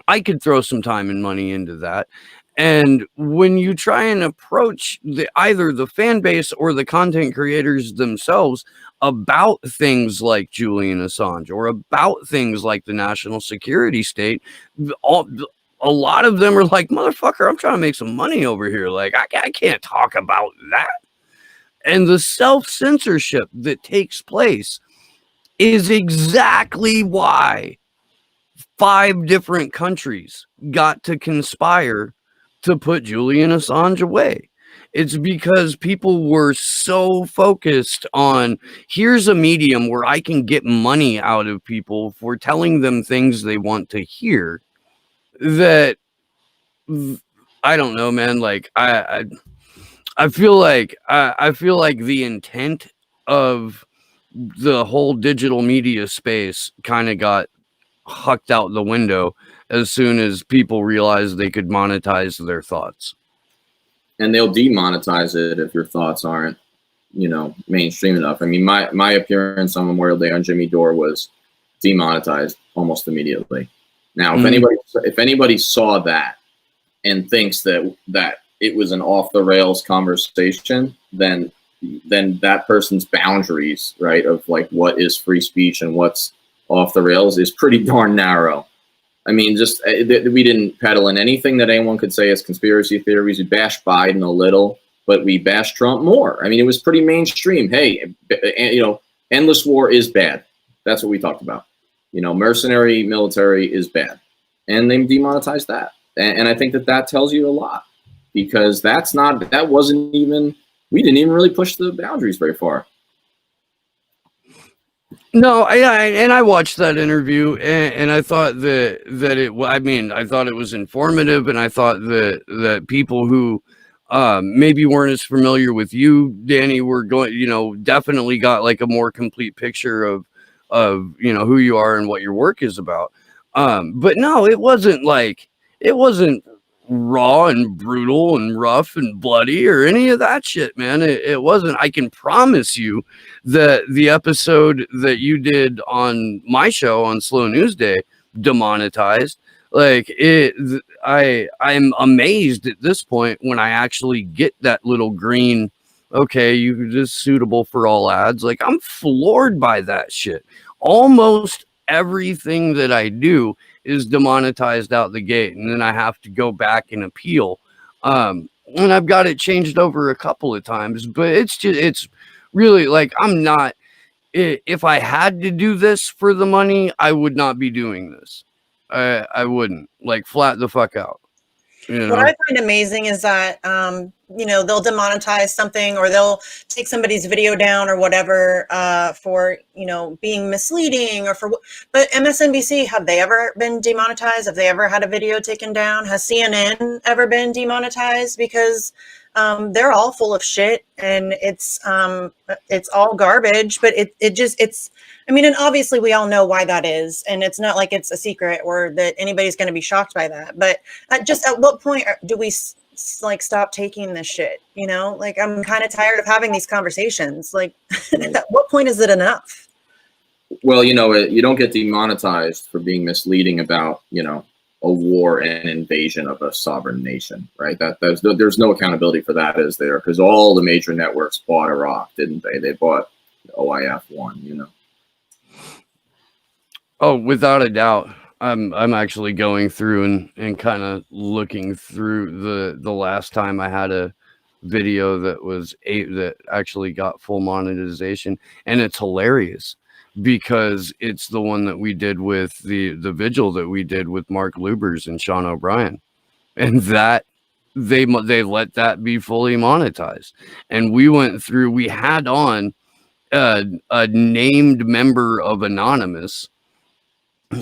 I could throw some time and money into that. And when you try and approach either the fan base or the content creators themselves about things like Julian Assange or about things like the national security state, a lot of them are like, motherfucker, I'm trying to make some money over here. Like, I can't talk about that. And the self-censorship that takes place is exactly why 5 different countries got to conspire to put Julian Assange away. It's because people were so focused on, here's a medium where I can get money out of people for telling them things they want to hear, that I don't know, man. Like I feel like the intent of the whole digital media space kind of got hucked out the window as soon as people realized they could monetize their thoughts. And they'll demonetize it if your thoughts aren't, you know, mainstream enough. I mean, my appearance on Memorial Day on Jimmy Dore was demonetized almost immediately. Now, if anybody saw that and thinks that it was an off the rails conversation, then that person's boundaries, right, of like what is free speech and what's off the rails is pretty darn narrow. I mean, just we didn't peddle in anything that anyone could say as conspiracy theories. We bashed Biden a little, but we bashed Trump more. I mean, it was pretty mainstream. Hey, you know, endless war is bad. That's what we talked about. Mercenary military is bad, and they demonetized that. And I think that tells you a lot, because we didn't even really push the boundaries very far. No, I watched that interview, and I thought I thought it was informative, and I thought that people who maybe weren't as familiar with you, Danny, were definitely got like a more complete picture of who you are and what your work is about. But no, it wasn't raw and brutal and rough and bloody or any of that shit, man. It wasn't. I can promise you that the episode that you did on my show on Slow News Day, demonetized, I'm amazed at this point when I actually get that little green, okay, you just suitable for all ads. Like, I'm floored by that shit. Almost everything that I do is demonetized out the gate, and then I have to go back and appeal. And I've got it changed over a couple of times, but it's really like, I'm not, if I had to do this for the money, I would not be doing this. I wouldn't, like, flat the fuck out. What I find amazing is that, they'll demonetize something, or they'll take somebody's video down or whatever for, being misleading, but MSNBC, have they ever been demonetized? Have they ever had a video taken down? Has CNN ever been demonetized? Because they're all full of shit, and it's all garbage, but and obviously we all know why that is, and it's not like it's a secret or that anybody's going to be shocked by that. But at what point do we stop taking this shit? I'm kind of tired of having these conversations. Like, at what point is it enough? Well, you don't get demonetized for being misleading about, a war and invasion of a sovereign nation, right? There's no accountability for that, is there? Because all the major networks bought Iraq, didn't they? They bought OIF-1, Oh, without a doubt. I'm actually going through and kind of looking through the last time I had a video that actually got full monetization, and it's hilarious because it's the one that we did with the vigil that we did with Mark Lubers and Sean O'Brien, and that they let that be fully monetized. And we had on a named member of Anonymous,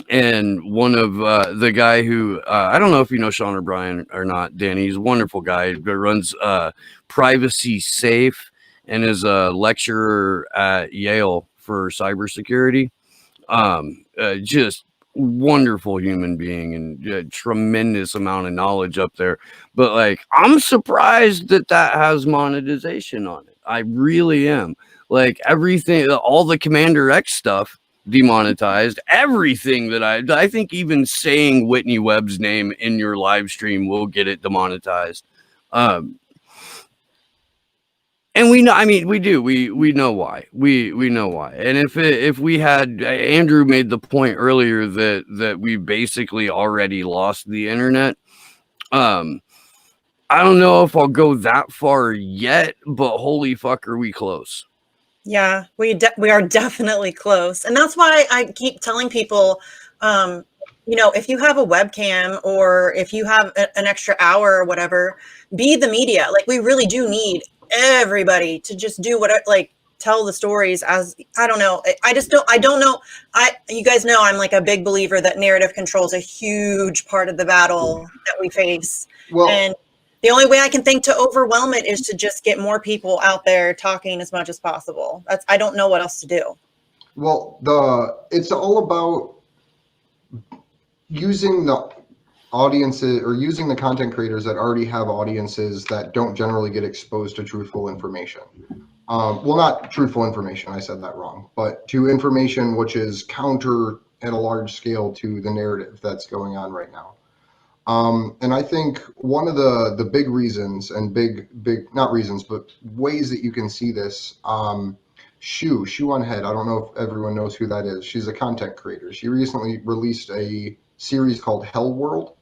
and one of the guy who I don't know if you know Sean O'Brien or not, Danny. He's a wonderful guy that runs Privacy Safe and is a lecturer at Yale for cybersecurity. Just wonderful human being, and tremendous amount of knowledge up there. But like, I'm surprised that has monetization on it. I really am. Like, everything, all the Commander X stuff demonetized. Everything that I think even saying Whitney Webb's name in your live stream will get it demonetized. And we know, we know why. We know why. And if we had, Andrew made the point earlier that we basically already lost the internet. I don't know if I'll go that far yet, but holy fuck, are we close? Yeah, we are definitely close. And that's why I keep telling people, if you have a webcam, or if you have an extra hour or whatever, be the media. Like, we really do need everybody to just do whatever, like, tell the stories. As I don't know, you guys know I'm like a big believer that narrative control is a huge part of the battle that we face. And the only way I can think to overwhelm it is to just get more people out there talking as much as possible. I don't know what else to do. Well, it's all about using the audiences, or using the content creators that already have audiences that don't generally get exposed to truthful information. Well, not truthful information, I said that wrong, but to information which is counter at a large scale to the narrative that's going on right now. And I think one of the big reasons, and big, not reasons, but ways that you can see this, Shoe on Head, I don't know if everyone knows who that is. She's a content creator. She recently released a series called Hell World.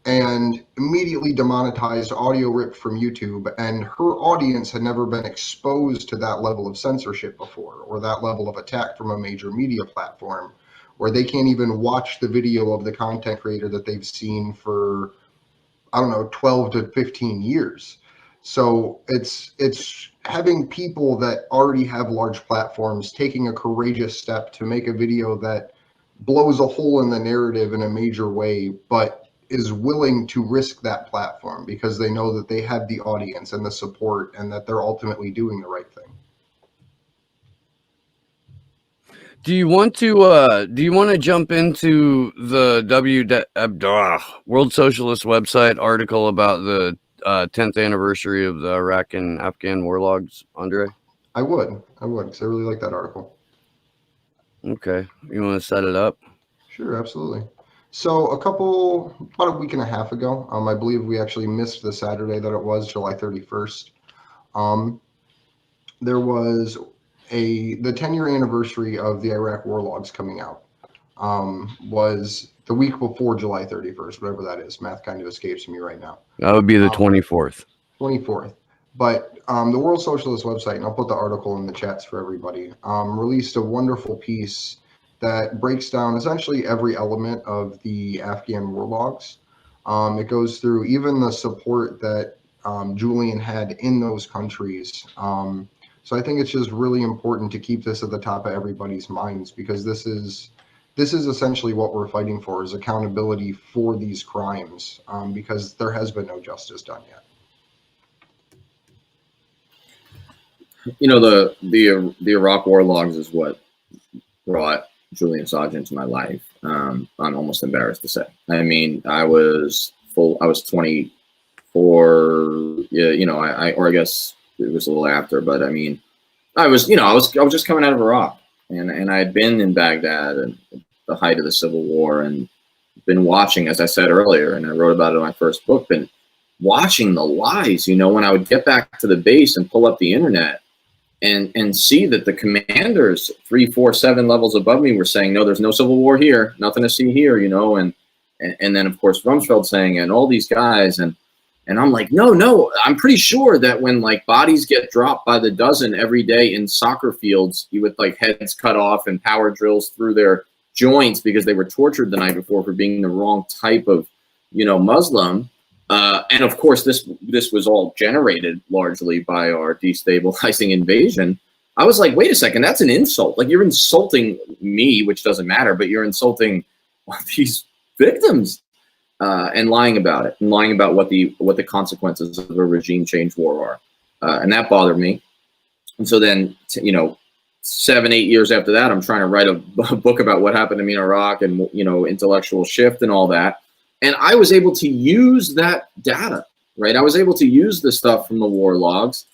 and immediately demonetized, audio ripped from YouTube. And her audience had never been exposed to that level of censorship before, or that level of attack from a major media platform, where they can't even watch the video of the content creator that they've seen for, I don't know, 12 to 15 years. So it's having people that already have large platforms taking a courageous step to make a video that blows a hole in the narrative in a major way, but is willing to risk that platform because they know that they have the audience and the support and that they're ultimately doing the right thing. Do you want to jump into the World Socialist website article about the 10th anniversary of the Iraq and Afghan war logs, Andre? I would, because I really like that article. Okay, you want to set it up? Sure, absolutely. So about a week and a half ago, I believe we actually missed the Saturday that it was, July 31st. There was the 10-year anniversary of the Iraq war logs coming out. Was the week before July 31st, whatever that is. Math kind of escapes me right now. That would be the 24th. 24th. But the World Socialist website, and I'll put the article in the chats for everybody, released a wonderful piece that breaks down essentially every element of the Afghan war logs. It goes through even the support that Julian had in those countries. So I think it's just really important to keep this at the top of everybody's minds, because this is essentially what we're fighting for, is accountability for these crimes, because there has been no justice done yet. You know, the Iraq war logs is what brought Julian Assange into my life. I'm almost embarrassed to say. I mean, I was 24. Yeah, you know, I guess it was a little after, but I mean, I was just coming out of Iraq, and I had been in Baghdad at the height of the Civil War, and been watching, as I said earlier, and I wrote about it in my first book, been watching the lies. You know, when I would get back to the base and pull up the internet and see that the commanders 3, 4, 7 levels above me were saying, no, there's no civil war here, nothing to see here, you know, and then of course Rumsfeld saying, and all these guys, and I'm like, no, I'm pretty sure that when like bodies get dropped by the dozen every day in soccer fields, with like heads cut off and power drills through their joints because they were tortured the night before for being the wrong type of, you know, Muslim. And of course, this was all generated largely by our destabilizing invasion. I was like, wait a second, that's an insult. Like, you're insulting me, which doesn't matter, but you're insulting these victims, and lying about it, and lying about what the consequences of a regime change war are. And that bothered me. And so then, you know, 7, 8 years after that, I'm trying to write a book about what happened to me in Iraq, and, you know, intellectual shift and all that. And I was able to use that data, right? I was able to use the stuff from the war logs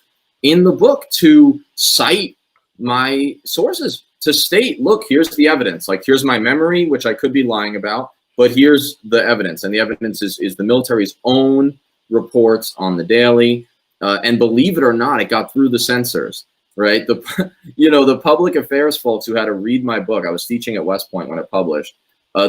in the book to cite my sources, to state, look, here's the evidence. Like, here's my memory, which I could be lying about, but here's the evidence. And the evidence is the military's own reports on the daily. And believe it or not, it got through the censors, right? The public affairs folks who had to read my book, I was teaching at West Point when it published,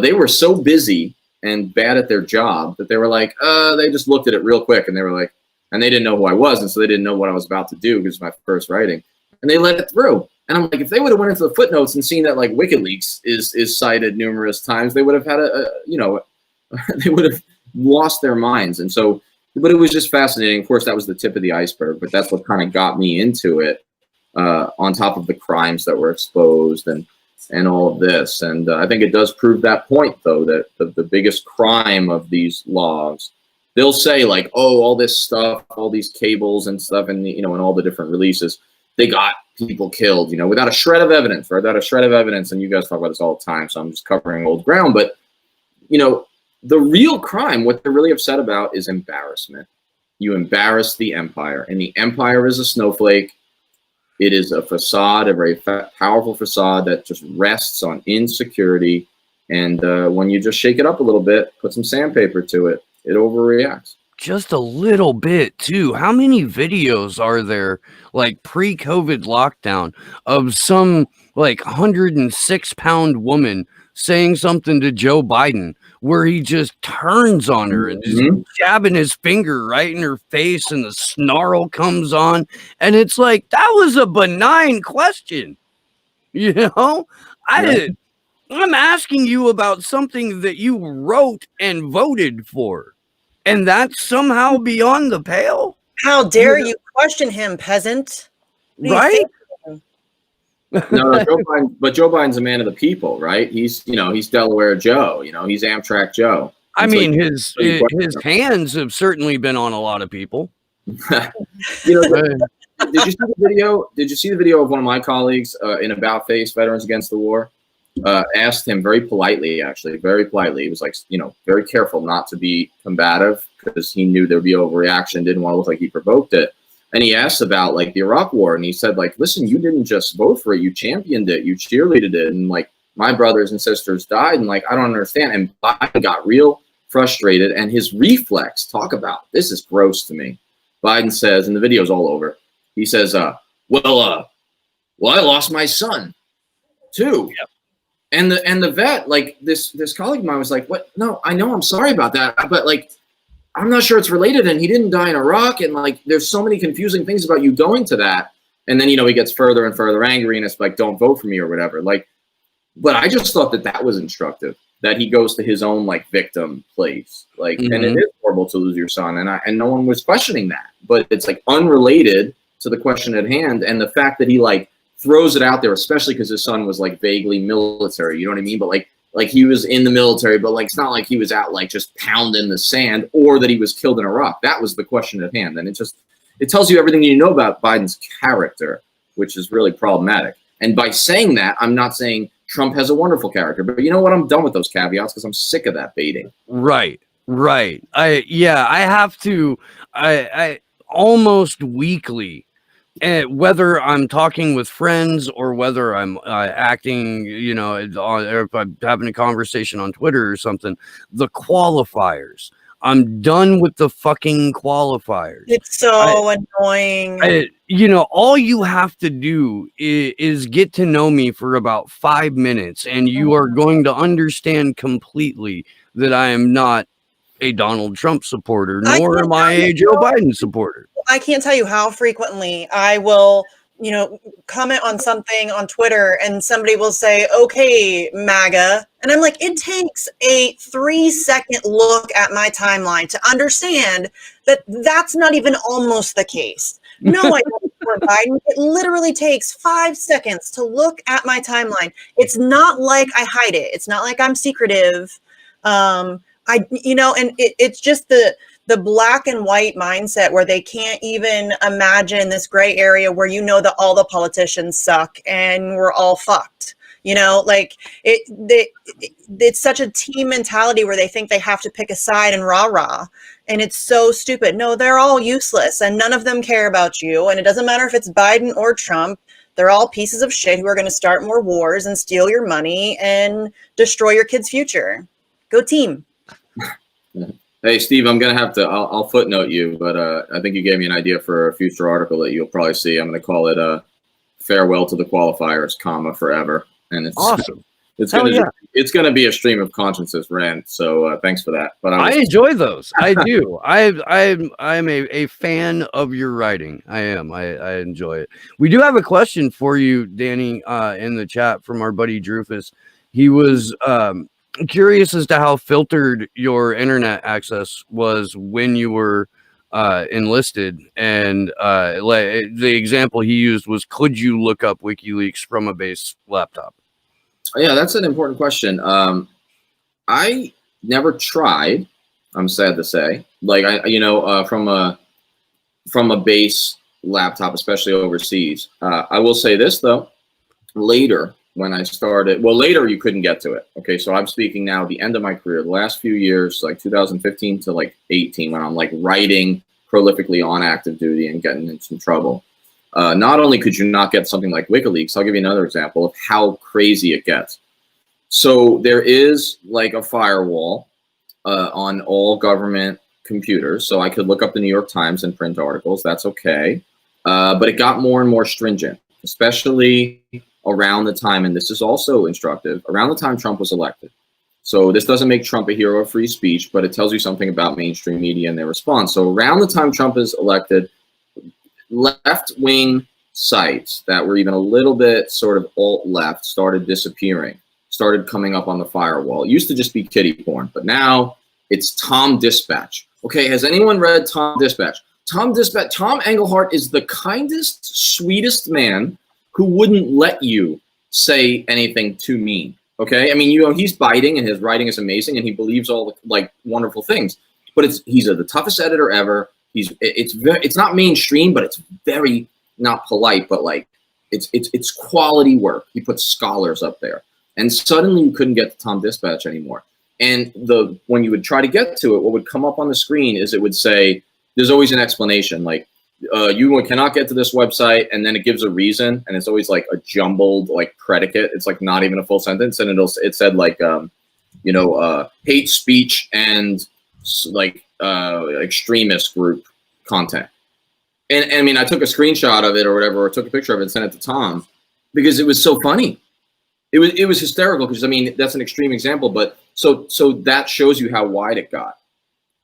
they were so busy and bad at their job that they were like, they just looked at it real quick, and they were like, and they didn't know who I was, and so they didn't know what I was about to do, because it was my first writing, and they let it through. And I'm like, if they would have went into the footnotes and seen that like WikiLeaks is cited numerous times, they would have had they would have lost their minds. And so, but it was just fascinating. Of course, that was the tip of the iceberg, but that's what kind of got me into it, on top of the crimes that were exposed and all of this. And I think it does prove that point, though, that the biggest crime of these logs, they'll say like, oh, all this stuff, all these cables and stuff, and, you know, and all the different releases, they got people killed, you know, without a shred of evidence, right? Without a shred of evidence. And you guys talk about this all the time, so I'm just covering old ground. But, you know, the real crime, what they're really upset about, is embarrassment. You embarrass the empire, and the empire is a snowflake. It is a facade, a very powerful facade that just rests on insecurity. And when you just shake it up a little bit, put some sandpaper to it, it overreacts. Just a little bit, too. How many videos are there, like pre-COVID lockdown, of some like 106-pound woman saying something to Joe Biden where he just turns on her and just jabbing his finger right in her face, and the snarl comes on, and it's like, that was a benign question. You know, I'm asking you about something that you wrote and voted for, and that's somehow beyond the pale. How dare you question him, peasant? Right? No, Joe Biden's a man of the people, right? He's Delaware Joe, he's Amtrak Joe. I mean, his hands have certainly been on a lot of people. Did you see the video? Did you see the video of one of my colleagues in About Face Veterans Against the War? Asked him very politely, very politely. He was like, very careful not to be combative because he knew there'd be overreaction, didn't want to look like he provoked it. And he asked about like the Iraq War, and he said, like, listen, you didn't just vote for it, you championed it, you cheerleaded it, and like my brothers and sisters died, and like I don't understand. And Biden got real frustrated, and his reflex, talk about this is gross to me. Biden says, and the video's all over, he says, well, I lost my son too. Yep. And the vet, like this colleague of mine was like, what? No, I know, I'm sorry about that, but like, I'm not sure it's related, and he didn't die in Iraq, and like, there's so many confusing things about you going to that. And then, he gets further and further angry, and it's like, don't vote for me or whatever. Like, but I just thought that was instructive, that he goes to his own like victim place, like, and it is horrible to lose your son, and no one was questioning that, but it's like unrelated to the question at hand, and the fact that he like throws it out there, especially because his son was like vaguely military, you know what I mean? But like he was in the military, but like it's not like he was out like just pounding the sand, or that he was killed in Iraq. That was the question at hand, and it tells you everything you know about Biden's character, which is really problematic. And by saying that, I'm not saying Trump has a wonderful character, but you know what? I'm done with those caveats because I'm sick of that baiting. Right. I have to. I almost weekly. Whether I'm talking with friends or whether I'm acting, or if I'm having a conversation on Twitter or something, the qualifiers. I'm done with the fucking qualifiers. It's so annoying. All you have to do is get to know me for about 5 minutes, and you are going to understand completely that I am not a Donald Trump supporter, nor am I a Joe Biden supporter. I can't tell you how frequently I will, comment on something on Twitter and somebody will say, okay, MAGA. And I'm like, it takes a 3-second look at my timeline to understand that that's not even almost the case. No, I don't support Biden. It literally takes 5 seconds to look at my timeline. It's not like I hide it. It's not like I'm secretive. It's just the black and white mindset where they can't even imagine this gray area where that all the politicians suck and we're all fucked. It's such a team mentality where they think they have to pick a side and rah-rah. And it's so stupid. No, they're all useless and none of them care about you. And it doesn't matter if it's Biden or Trump. They're all pieces of shit who are going to start more wars and steal your money and destroy your kids' future. Go team. Hey, Steve, I'm going to have to, I'll footnote you, but I think you gave me an idea for a future article that you'll probably see. I'm going to call it Farewell to the Qualifiers, forever. And it's awesome. It's going to be a stream of consciences rant. So thanks for that. But I enjoy those. I do. I'm a fan of your writing. I am. I enjoy it. We do have a question for you, Danny, in the chat from our buddy Drufus. He was curious as to how filtered your internet access was when you were enlisted, and the example he used was, could you look up WikiLeaks from a base laptop? Yeah, that's an important question. I never tried, I'm sad to say, like from a base laptop, especially overseas. I will say this though, later when I started, later you couldn't get to it. Okay, so I'm speaking now at the end of my career, the last few years, like 2015 to like 18, when I'm like writing prolifically on active duty and getting in some trouble. Not only could you not get something like WikiLeaks, I'll give you another example of how crazy it gets. So there is like a firewall on all government computers. So I could look up the New York Times and print articles. That's okay. But it got more and more stringent, especially around the time, and this is also instructive, around the time Trump was elected. So this doesn't make Trump a hero of free speech, but it tells you something about mainstream media and their response. So around the time Trump is elected, left-wing sites that were even a little bit sort of alt-left started disappearing, started coming up on the firewall. It used to just be kiddie porn, but now it's Tom Dispatch. Okay, has anyone read Tom Dispatch? Tom Engelhardt is the kindest, sweetest man who wouldn't let you say anything too mean. Okay, I mean, you know, he's biting and his writing is amazing and he believes all the, like, wonderful things. But he's the toughest editor ever. It's not mainstream, but it's very not polite, but like it's quality work. He puts scholars up there, and suddenly you couldn't get to Tom Dispatch anymore. And when you would try to get to it, what would come up on the screen is it would say, there's always an explanation, like, you cannot get to this website, and then it gives a reason, and it's always like a jumbled like predicate. It's like not even a full sentence, and it said like hate speech and like extremist group content. And I mean, I took a screenshot of it or whatever, or took a picture of it and sent it to Tom because it was so funny. It was hysterical because, I mean, that's an extreme example, but so that shows you how wide it got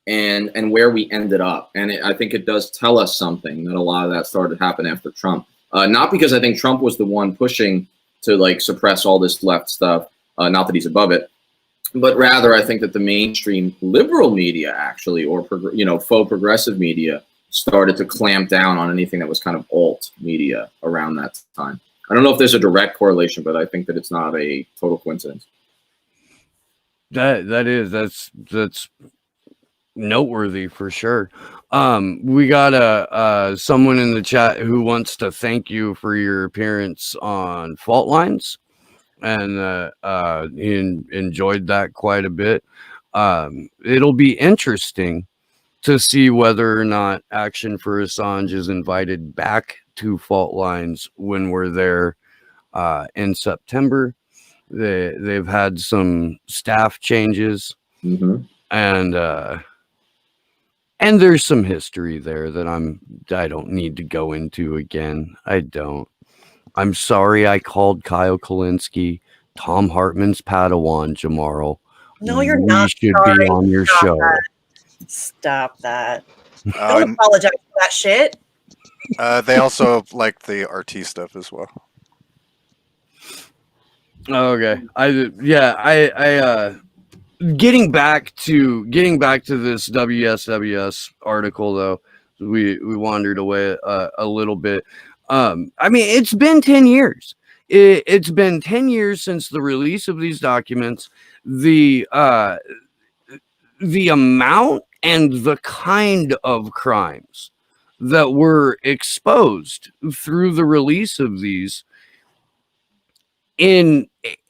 and where we ended up. And I think it does tell us something that a lot of that started to happen after Trump. Not because I think Trump was the one pushing to like suppress all this left stuff, not that he's above it, but rather I think that the mainstream liberal media actually, or faux progressive media, started to clamp down on anything that was kind of alt media around that time. I don't know if there's a direct correlation, but I think that it's not a total coincidence. That's noteworthy for sure. We got someone in the chat who wants to thank you for your appearance on Fault Lines, and he enjoyed that quite a bit. It'll be interesting to see whether or not Action for Assange is invited back to Fault Lines when we're there in September. They've had some staff changes, and there's some history there that I don't need to go into again. I don't. I'm sorry I called Kyle Kalinske Tom Hartman's Padawan, Jamaral. No, you're not. We should be on your show. Stop that. Don't apologize for that shit. They also like the RT stuff as well. Okay. Getting back to this WSWS article though, we wandered away a little bit. I mean, it's been 10 years. It's been 10 years since the release of these documents. The amount and the kind of crimes that were exposed through the release of these in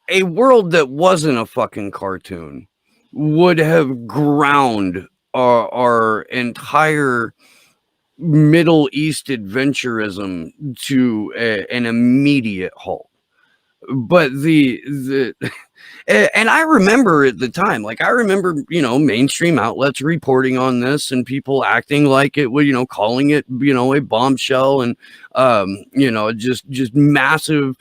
a world that wasn't a fucking cartoon would have ground our entire Middle East adventurism to an immediate halt. But and I remember at the time, like I remember, mainstream outlets reporting on this and people acting like it was, calling it, a bombshell and, just massive,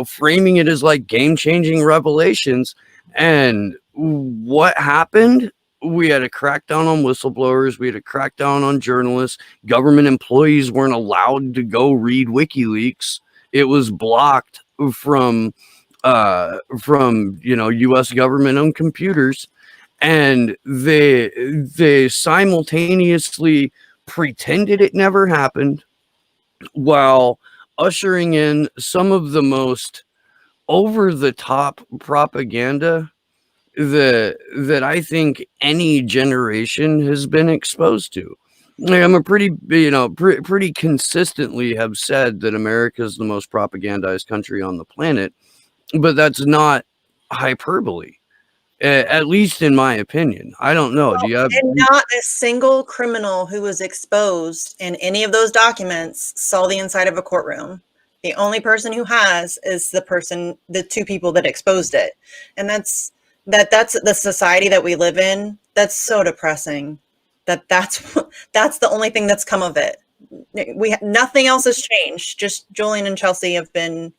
framing it as like game-changing revelations. And what happened? We had a crackdown on whistleblowers. We had a crackdown on journalists. Government employees weren't allowed to go read WikiLeaks. It was blocked from U.S. government-owned computers, and they simultaneously pretended it never happened while ushering in some of the most over-the-top propaganda that I think any generation has been exposed to. I'm a pretty consistently have said that America is the most propagandized country on the planet, but that's not hyperbole, at least in my opinion. I don't know. Do you have? And not a single criminal who was exposed in any of those documents saw the inside of a courtroom. The only person who has is the two people that exposed it, and that's the society that we live in. That's so depressing. That's the only thing that's come of it. Nothing else has changed. Just Julian and Chelsea have been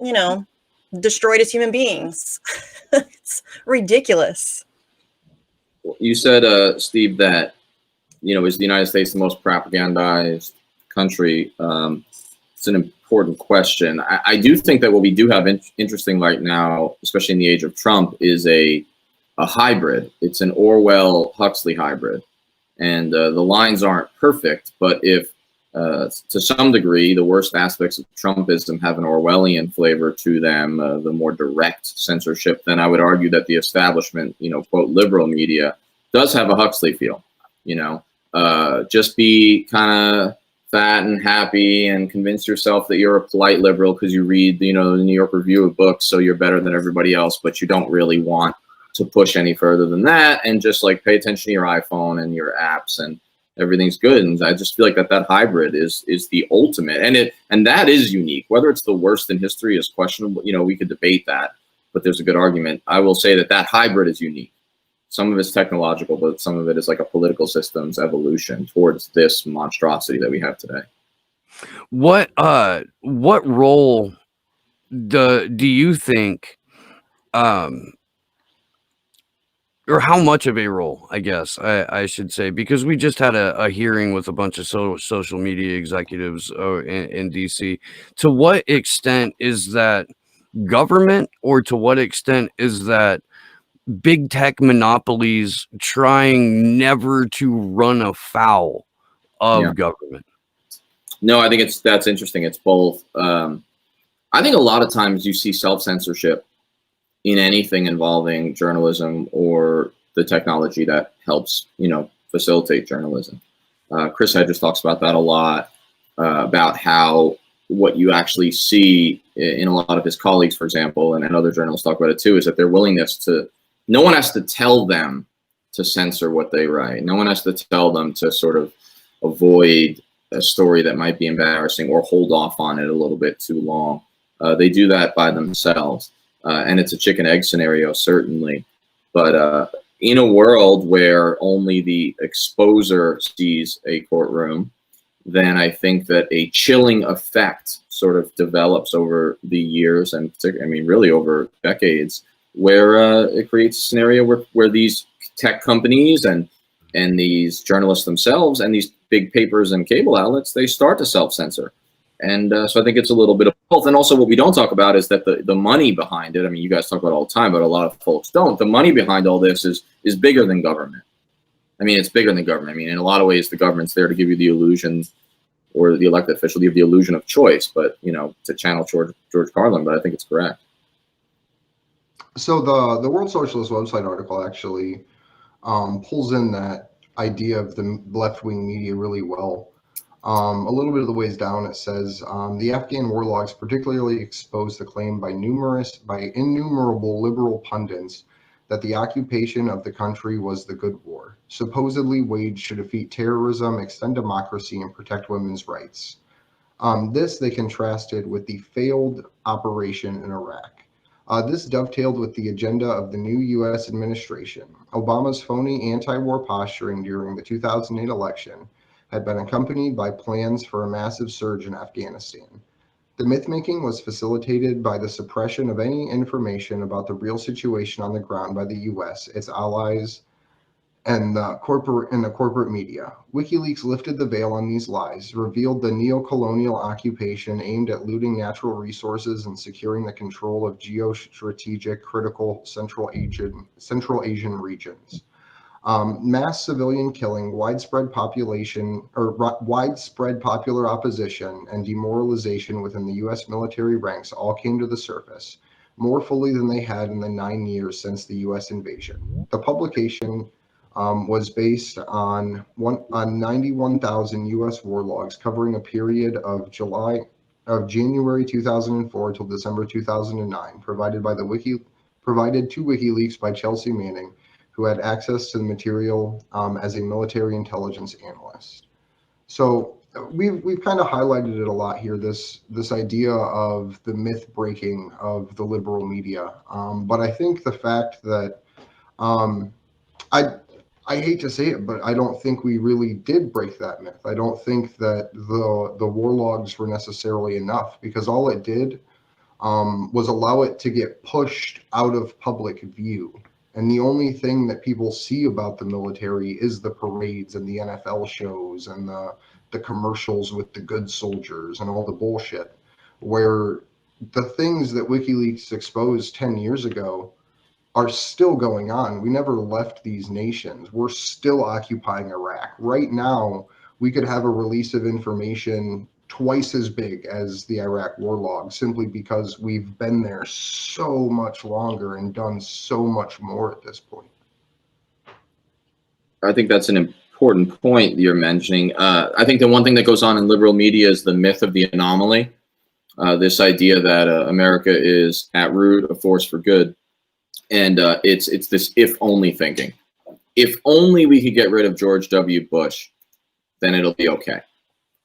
you know, destroyed as human beings. It's ridiculous. You said, Steve, that, is the United States the most propagandized country? It's an important question. I do think that what we do have interesting right now, especially in the age of Trump, is a hybrid. It's an Orwell-Huxley hybrid. And the lines aren't perfect, but if to some degree the worst aspects of Trumpism have an Orwellian flavor to them, the more direct censorship, then I would argue that the establishment, quote, liberal media does have a Huxley feel. Just be kind of fat and happy and convince yourself that you're a polite liberal because you read, the New York Review of Books, so you're better than everybody else, but you don't really want to push any further than that, and just like pay attention to your iPhone and your apps and everything's good. And I just feel like that hybrid is the ultimate, and that is unique. Whether it's the worst in history is questionable. We could debate that, but there's a good argument. I will say that hybrid is unique. Some of it's technological, but some of it is like a political system's evolution towards this monstrosity that we have today. What role do you think, or how much of a role, I guess I should say, because we just had a hearing with a bunch of social media executives in DC. To what extent is that government, or to what extent is that big tech monopolies trying never to run afoul of government? No, I think that's interesting. It's both. I think a lot of times you see self-censorship in anything involving journalism or the technology that helps, facilitate journalism. Chris Hedges talks about that a lot, about how what you actually see in a lot of his colleagues, for example, and other journalists talk about it too, is that their willingness to, no one has to tell them to censor what they write. No one has to tell them to sort of avoid a story that might be embarrassing or hold off on it a little bit too long. They do that by themselves. And it's a chicken egg scenario, certainly. But in a world where only the exposer sees a courtroom, then I think that a chilling effect sort of develops over the years, and really over decades, where it creates a scenario where these tech companies and these journalists themselves and these big papers and cable outlets, they start to self-censor. And so I think it's a little bit of both. And also what we don't talk about is that the money behind it, you guys talk about it all the time, but a lot of folks don't. The money behind all this is bigger than government. It's bigger than government. In a lot of ways, the government's there to give you the illusion, or the elected official give the illusion of choice, but, to channel George Carlin, but I think it's correct. So the World Socialist website article actually pulls in that idea of the left-wing media really well. A little bit of the ways down, it says, the Afghan war logs particularly exposed the claim by innumerable liberal pundits that the occupation of the country was the good war, supposedly waged to defeat terrorism, extend democracy, and protect women's rights. This they contrasted with the failed operation in Iraq. This dovetailed with the agenda of the new U.S. administration. Obama's phony anti-war posturing during the 2008 election had been accompanied by plans for a massive surge in Afghanistan. The myth-making was facilitated by the suppression of any information about the real situation on the ground by the U.S., its allies, and the corporate media. WikiLeaks lifted the veil on these lies, revealed the neo-colonial occupation aimed at looting natural resources and securing the control of geostrategic critical Central Asian regions. Mass civilian killing, widespread popular opposition, and demoralization within the U.S. military ranks all came to the surface more fully than they had in the 9 years since the U.S. invasion. The publication was based on 91,000 U.S. war logs covering a period of January 2004 till December 2009, provided to WikiLeaks by Chelsea Manning, who had access to the material as a military intelligence analyst. So we've kind of highlighted it a lot here, this idea of the myth breaking of the liberal media. But I think the fact that I hate to say it, but I don't think we really did break that myth. I don't think that the war logs were necessarily enough, because all it did was allow it to get pushed out of public view. And the only thing that people see about the military is the parades and the NFL shows and the commercials with the good soldiers and all the bullshit. Where the things that WikiLeaks exposed 10 years ago are still going on. We never left these nations. We're still occupying Iraq. Right now, we could have a release of information twice as big as the Iraq war log, simply because we've been there so much longer and done so much more at this point. I think that's an important point you're mentioning. I think the one thing that goes on in liberal media is the myth of the anomaly. This idea that America is at root a force for good. And it's this if-only thinking. If only we could get rid of George W. Bush, then it'll be okay.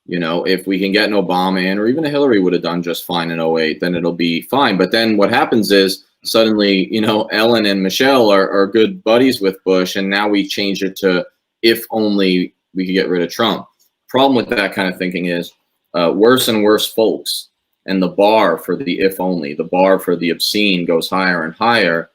You know, if we can get an Obama in, or even a Hillary would have done just fine in 08, then it'll be fine. But then what happens is suddenly, you know, Ellen and Michelle are good buddies with Bush, and now we change it to if only we could get rid of Trump. Problem with that kind of thinking is worse and worse folks. And the bar for the if only, the bar for the obscene goes higher and higher.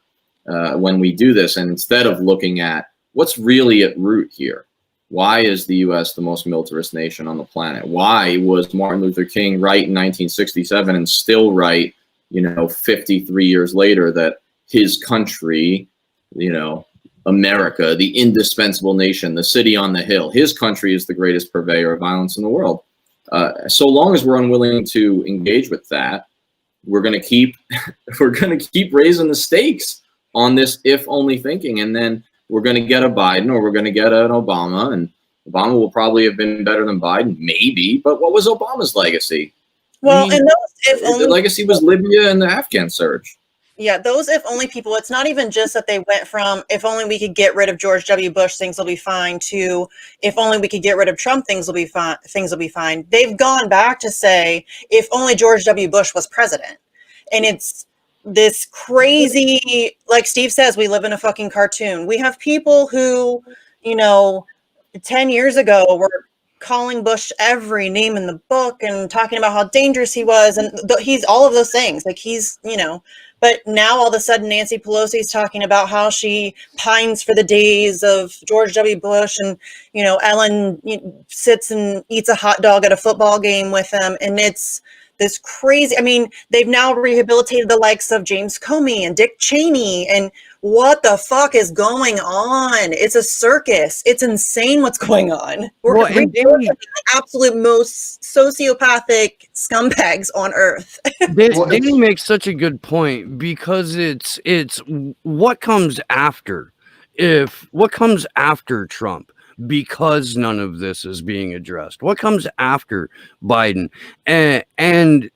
When we do this, and instead of looking at what's really at root here, why is the U.S. the most militarist nation on the planet? Why was Martin Luther King right in 1967 and still right, you know, 53 years later, that his country, you know, America, the indispensable nation, the city on the hill, his country is the greatest purveyor of violence in the world. So long as we're unwilling to engage with that, we're going to keep raising the stakes on this if only thinking, and then we're going to get a Biden, or we're going to get an Obama, and Obama will probably have been better than Biden, maybe. But what was Obama's legacy? Well, and those if only the legacy was Libya and the Afghan surge. Yeah, those if only people, it's not even just that they went from if only we could get rid of George W. Bush, things will be fine, to if only we could get rid of Trump, things will be fine. They've gone back to say if only George W. Bush was president. And it's this crazy, like Steve says, we live in a fucking cartoon. We have people who, you know, 10 years ago were calling Bush every name in the book and talking about how dangerous he was. And he's all of those things. Like he's, you know, but now all of a sudden Nancy Pelosi is talking about how she pines for the days of George W. Bush, and, you know, Ellen sits and eats a hot dog at a football game with him. And it's this crazy, I mean, they've now rehabilitated the likes of James Comey and Dick Cheney, and what the fuck is going on? It's a circus. It's insane what's going on. We're the absolute most sociopathic scumbags on earth. Danny makes such a good point, because it's what comes after. What comes after Trump? Because none of this is being addressed. What comes after Biden? And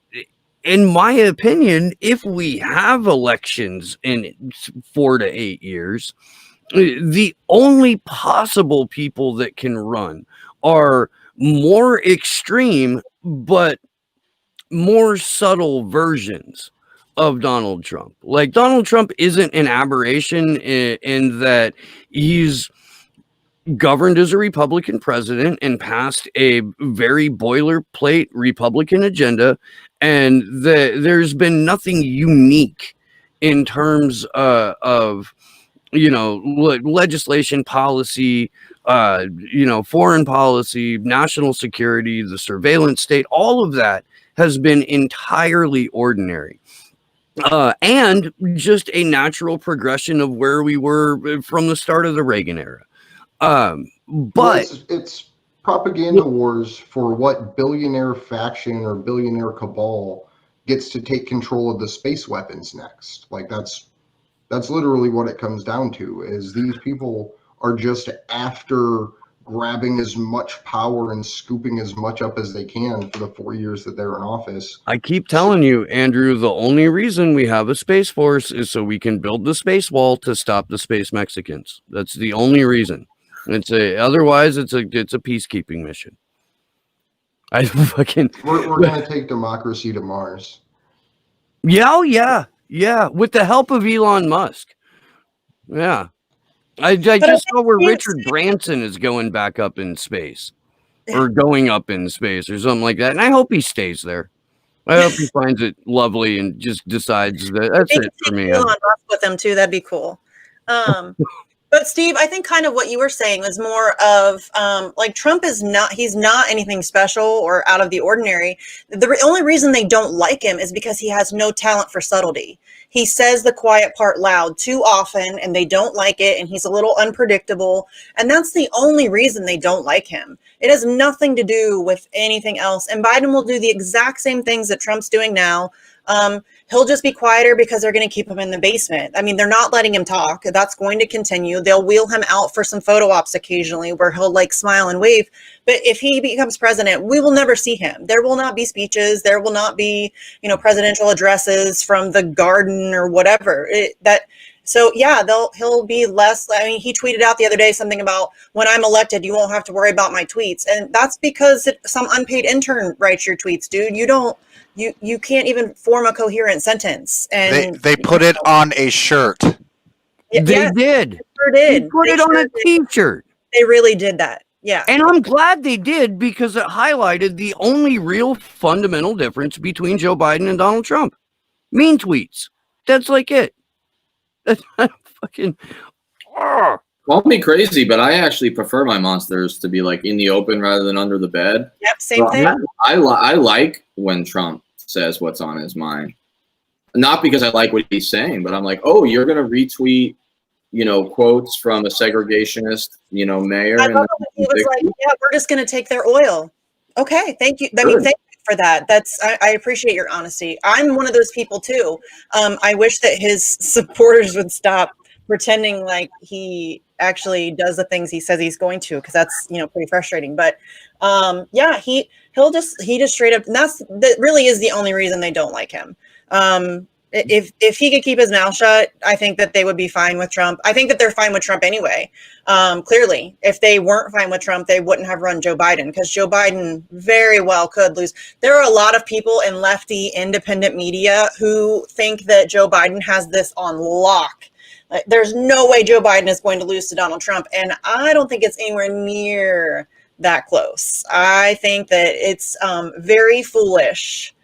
in my opinion, if we have elections in 4 to 8 years, the only possible people that can run are more extreme but more subtle versions of Donald Trump. Like, Donald Trump isn't an aberration in that he's governed as a Republican president and passed a very boilerplate Republican agenda, and there's been nothing unique in terms of, you know, legislation, policy, you know, foreign policy, national security, the surveillance state. All of that has been entirely ordinary. And just a natural progression of where we were from the start of the Reagan era. But it's propaganda wars for what billionaire faction or billionaire cabal gets to take control of the space weapons next. Like that's literally what it comes down to, is these people are just after grabbing as much power and scooping as much up as they can for the 4 years that they're in office. I keep telling you, Andrew, the only reason we have a space force is so we can build the space wall to stop the space Mexicans. That's the only reason. Otherwise it's a peacekeeping mission. We're gonna take democracy to Mars. Yeah, with the help of Elon Musk. Yeah. I But just saw where it's- Richard Branson is going back up in space, or going up in space, or something like that. And I hope he stays there. I hope he finds it lovely and just decides that that's They could it for take me. Elon Musk with them too. That'd be cool. But Steve, I think kind of what you were saying was more of like Trump is not, he's not anything special or out of the ordinary. The only reason they don't like him is because he has no talent for subtlety. He says the quiet part loud too often and they don't like it, and he's a little unpredictable. And that's the only reason they don't like him. It has nothing to do with anything else. And Biden will do the exact same things that Trump's doing now. He'll just be quieter because they're going to keep him in the basement. I mean, they're not letting him talk. That's going to continue. They'll wheel him out for some photo ops occasionally where he'll like smile and wave. But if he becomes president, we will never see him. There will not be speeches. There will not be, presidential addresses from the garden or whatever. So yeah, he'll be less. I mean, he tweeted out the other day something about, when I'm elected, you won't have to worry about my tweets. And that's because some unpaid intern writes your tweets, dude. You can't even form a coherent sentence. And They put it on a shirt. They yes, did. they sure did. They put it on a T-shirt. They really did that. Yeah. And I'm glad they did, because it highlighted the only real fundamental difference between Joe Biden and Donald Trump. Mean tweets. That's like it. That's fucking. Call me crazy, but I actually prefer my monsters to be like in the open rather than under the bed. Yep. Same thing. I like when Trump says what's on his mind. Not because I like what he's saying, but I'm like, oh, you're going to retweet, quotes from a segregationist, mayor. I love it when he was like, yeah, we're just going to take their oil. Okay. Thank you. I mean, thank you for that. I appreciate your honesty. I'm one of those people too. I wish that his supporters would stop pretending like he actually does the things he says he's going to, because that's pretty frustrating. But yeah, he just straight up, and that really is the only reason they don't like him. If he could keep his mouth shut, I think that they would be fine with Trump. I think that they're fine with Trump anyway. Clearly, if they weren't fine with Trump, they wouldn't have run Joe Biden, because Joe Biden very well could lose. There are a lot of people in lefty independent media who think that Joe Biden has this on lock. There's no way Joe Biden is going to lose to Donald Trump. And I don't think it's anywhere near that close. I think that it's very foolish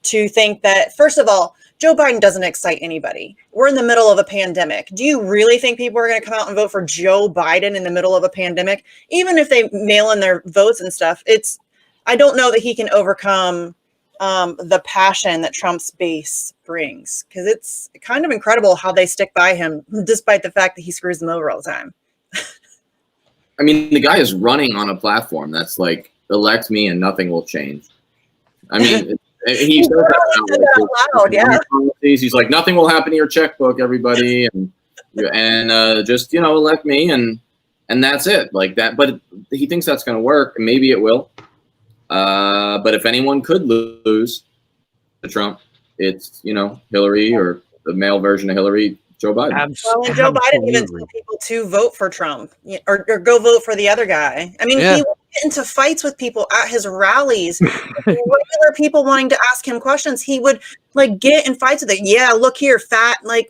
to think that, first of all, Joe Biden doesn't excite anybody. We're in the middle of a pandemic. Do you really think people are going to come out and vote for Joe Biden in the middle of a pandemic? Even if they mail in their votes and stuff, I don't know that he can overcome the passion that Trump's base brings, because it's kind of incredible how they stick by him despite the fact that he screws them over all the time. I mean, the guy is running on a platform that's like, elect me and nothing will change. I mean, he's out loud, yeah. He's like, nothing will happen to your checkbook, everybody, and just elect me, and that's it, like that. But he thinks that's going to work, and maybe it will. But if anyone could lose to Trump, it's Hillary, or the male version of Hillary, Joe Biden. Well, and Joe Biden even told people to vote for Trump, or go vote for the other guy. I mean, he would get into fights with people at his rallies. Regular people wanting to ask him questions, he would like get in fights with it. Yeah, look here, fat. Like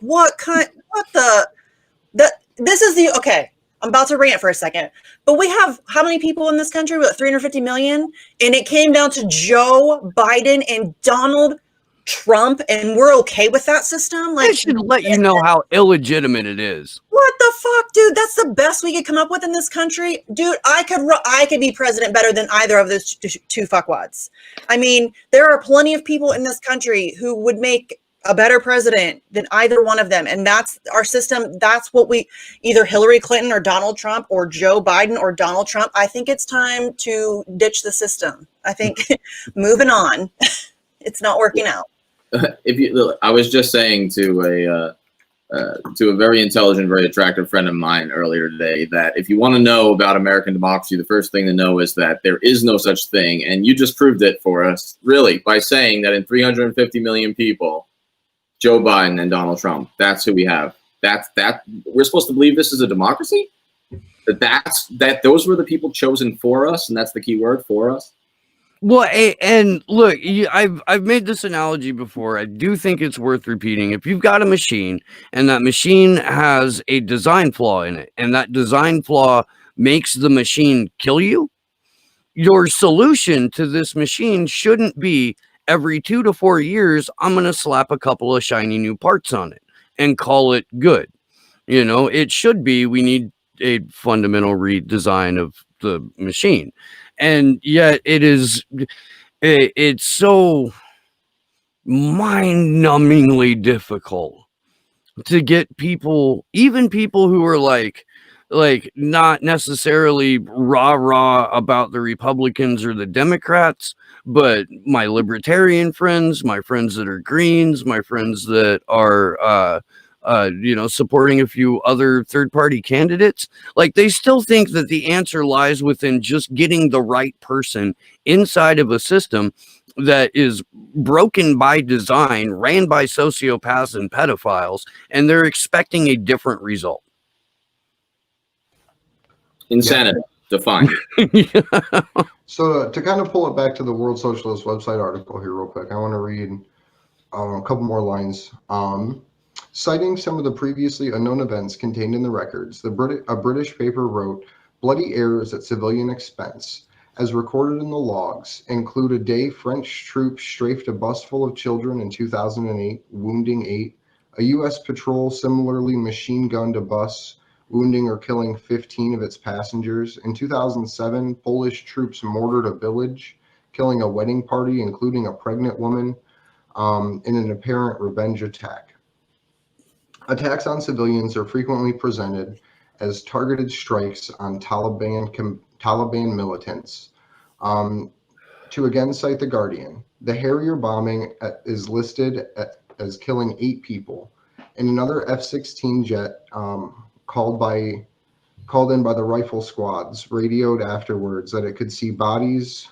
this is the okay. I'm about to rant for a second, but we have how many people in this country? What, 350 million? And it came down to Joe Biden and Donald Trump, and we're okay with that system? Like, I should let you know how illegitimate it is. What the fuck, dude? That's the best we could come up with in this country, dude. I could be president better than either of those two fuckwads. I mean, there are plenty of people in this country who would make a better president than either one of them, and that's our system. That's what either Hillary Clinton or Donald Trump, or Joe Biden or Donald Trump. I think it's time to ditch the system. I think moving on. It's not working out. I was just saying to a very intelligent, very attractive friend of mine earlier today that if you want to know about American democracy, the first thing to know is that there is no such thing. And you just proved it for us, really, by saying that in 350 million people, Joe Biden and Donald Trump, that's who we have. We're supposed to believe this is a democracy? That those were the people chosen for us, and that's the key word, for us? Well, and look, I've made this analogy before. I do think it's worth repeating. If you've got a machine and that machine has a design flaw in it, and that design flaw makes the machine kill you, your solution to this machine shouldn't be every 2 to 4 years, I'm going to slap a couple of shiny new parts on it and call it good. You know, it should be we need a fundamental redesign of the machine. And yet it's so mind-numbingly difficult to get people, even people who are like not necessarily rah about the Republicans or the Democrats, but my libertarian friends, my friends that are Greens, my friends that are supporting a few other third-party candidates, like they still think that the answer lies within just getting the right person inside of a system that is broken by design, ran by sociopaths and pedophiles, and they're expecting a different result. Insanity, defined. So to kind of pull it back to the World Socialist website article here real quick, I want to read a couple more lines. Citing some of the previously unknown events contained in the records, a British paper wrote, "Bloody errors at civilian expense, as recorded in the logs, include a day French troops strafed a bus full of children in 2008, wounding 8, a U.S. patrol similarly machine-gunned a bus, wounding or killing 15 of its passengers. In 2007, Polish troops mortared a village, killing a wedding party, including a pregnant woman, in an apparent revenge attack. Attacks on civilians are frequently presented as targeted strikes on Taliban militants. To again cite The Guardian, the Harrier bombing is listed as killing 8 people. In another F-16 jet called in by the rifle squads, radioed afterwards that it could see bodies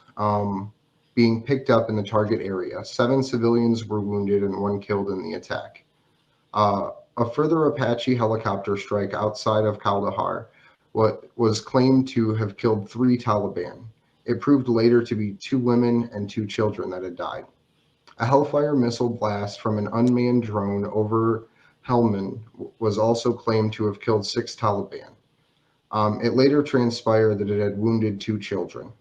being picked up in the target area. 7 civilians were wounded and 1 killed in the attack. A further Apache helicopter strike outside of Kandahar was claimed to have killed 3 Taliban. It proved later to be 2 women and 2 children that had died. A Hellfire missile blast from an unmanned drone over Helmand was also claimed to have killed 6 Taliban. It later transpired that it had wounded 2 children.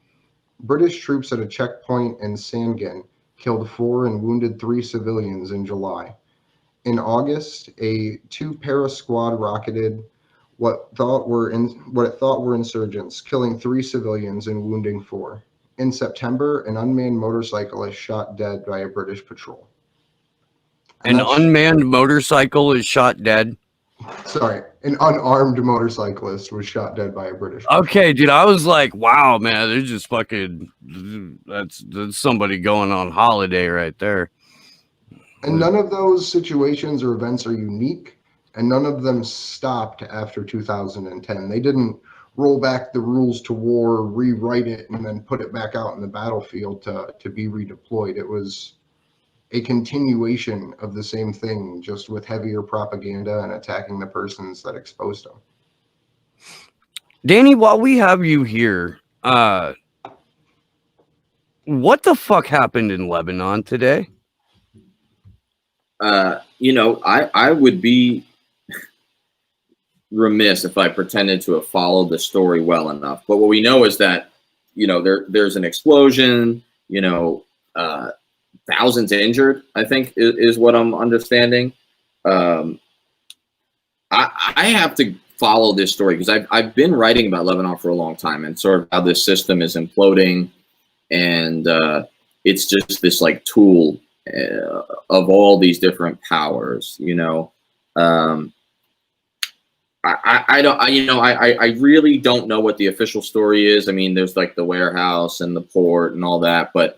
British troops at a checkpoint in Sangin killed 4 and wounded 3 civilians in July. In August, a 2-para squad rocketed what it thought were insurgents, killing 3 civilians and wounding 4. In September, an unmanned motorcyclist shot dead by a British patrol. An unmanned motorcycle is shot dead? Sorry, an unarmed motorcyclist was shot dead by a British patrol. Okay, dude, I was like, wow, man, they're just fucking, that's somebody going on holiday right there. And none of those situations or events are unique, and none of them stopped after 2010. They didn't roll back the rules to war, rewrite it, and then put it back out in the battlefield to be redeployed. It was a continuation of the same thing, just with heavier propaganda and attacking the persons that exposed them. Danny, while we have you here, what the fuck happened in Lebanon today? I would be remiss if I pretended to have followed the story well enough. But what we know is that, there's an explosion, thousands injured, I think is what I'm understanding. I have to follow this story because I've been writing about Lebanon for a long time and sort of how this system is imploding, and it's just this like tool of all these different powers. I really don't know what the official story is. I mean, there's like the warehouse and the port and all that, but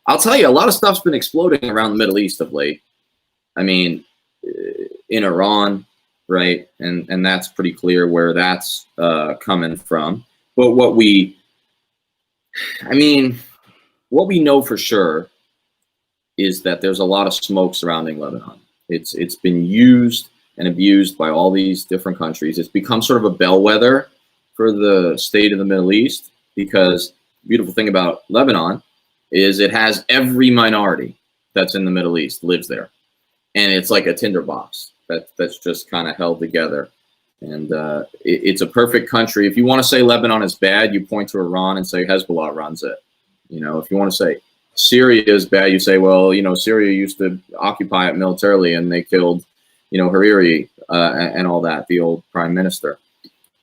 I'll tell you, a lot of stuff's been exploding around the Middle East of late. I mean, in Iran, right? And that's pretty clear where that's coming from. But what we know for sure is that there's a lot of smoke surrounding Lebanon. It's been used and abused by all these different countries. It's become sort of a bellwether for the state of the Middle East, because the beautiful thing about Lebanon is it has every minority that's in the Middle East lives there, and it's like a tinderbox that's just kind of held together. And it's a perfect country. If you want to say Lebanon is bad, you point to Iran and say Hezbollah runs it. You know, if you want to say Syria is bad, you say, well, you know, Syria used to occupy it militarily and they killed, you know, Hariri and all that, the old prime minister.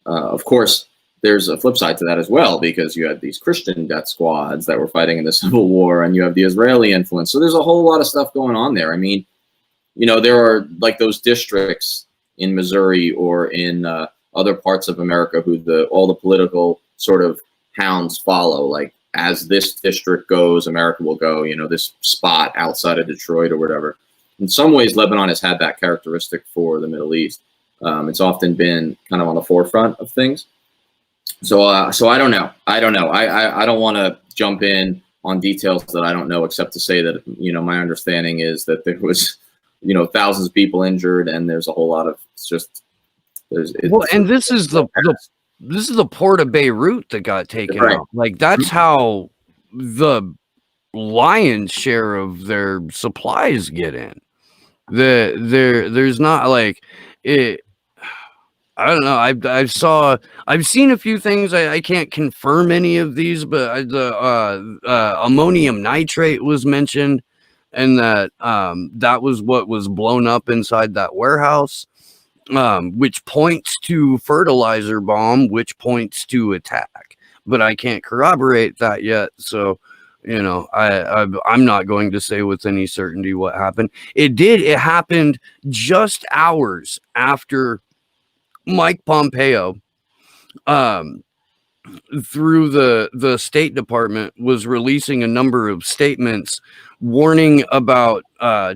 Of course, there's a flip side to that as well, because you had these Christian death squads that were fighting in the Civil War, and you have the Israeli influence. So there's a whole lot of stuff going on there. I mean, you know, there are like those districts in Missouri or in other parts of America who all the political sort of hounds follow. Like, as this district goes, America will go, you know, this spot outside of Detroit or whatever. In some ways, Lebanon has had that characteristic for the Middle East. It's often been kind of on the forefront of things. So I don't know. I don't want to jump in on details that I don't know, except to say that, you know, my understanding is that there was, you know, thousands of people injured, and there's a whole lot of and this is the port of Beirut that got taken out. Like, that's how the lion's share of their supplies get in. There's not like it. I don't know. I've seen a few things. I can't confirm any of these, but the ammonium nitrate was mentioned, and that was what was blown up inside that warehouse, which points to fertilizer bomb, which points to attack. But I can't corroborate that yet, so you know, I'm not going to say with any certainty what happened. It happened just hours after Mike Pompeo, through the State Department, was releasing a number of statements warning about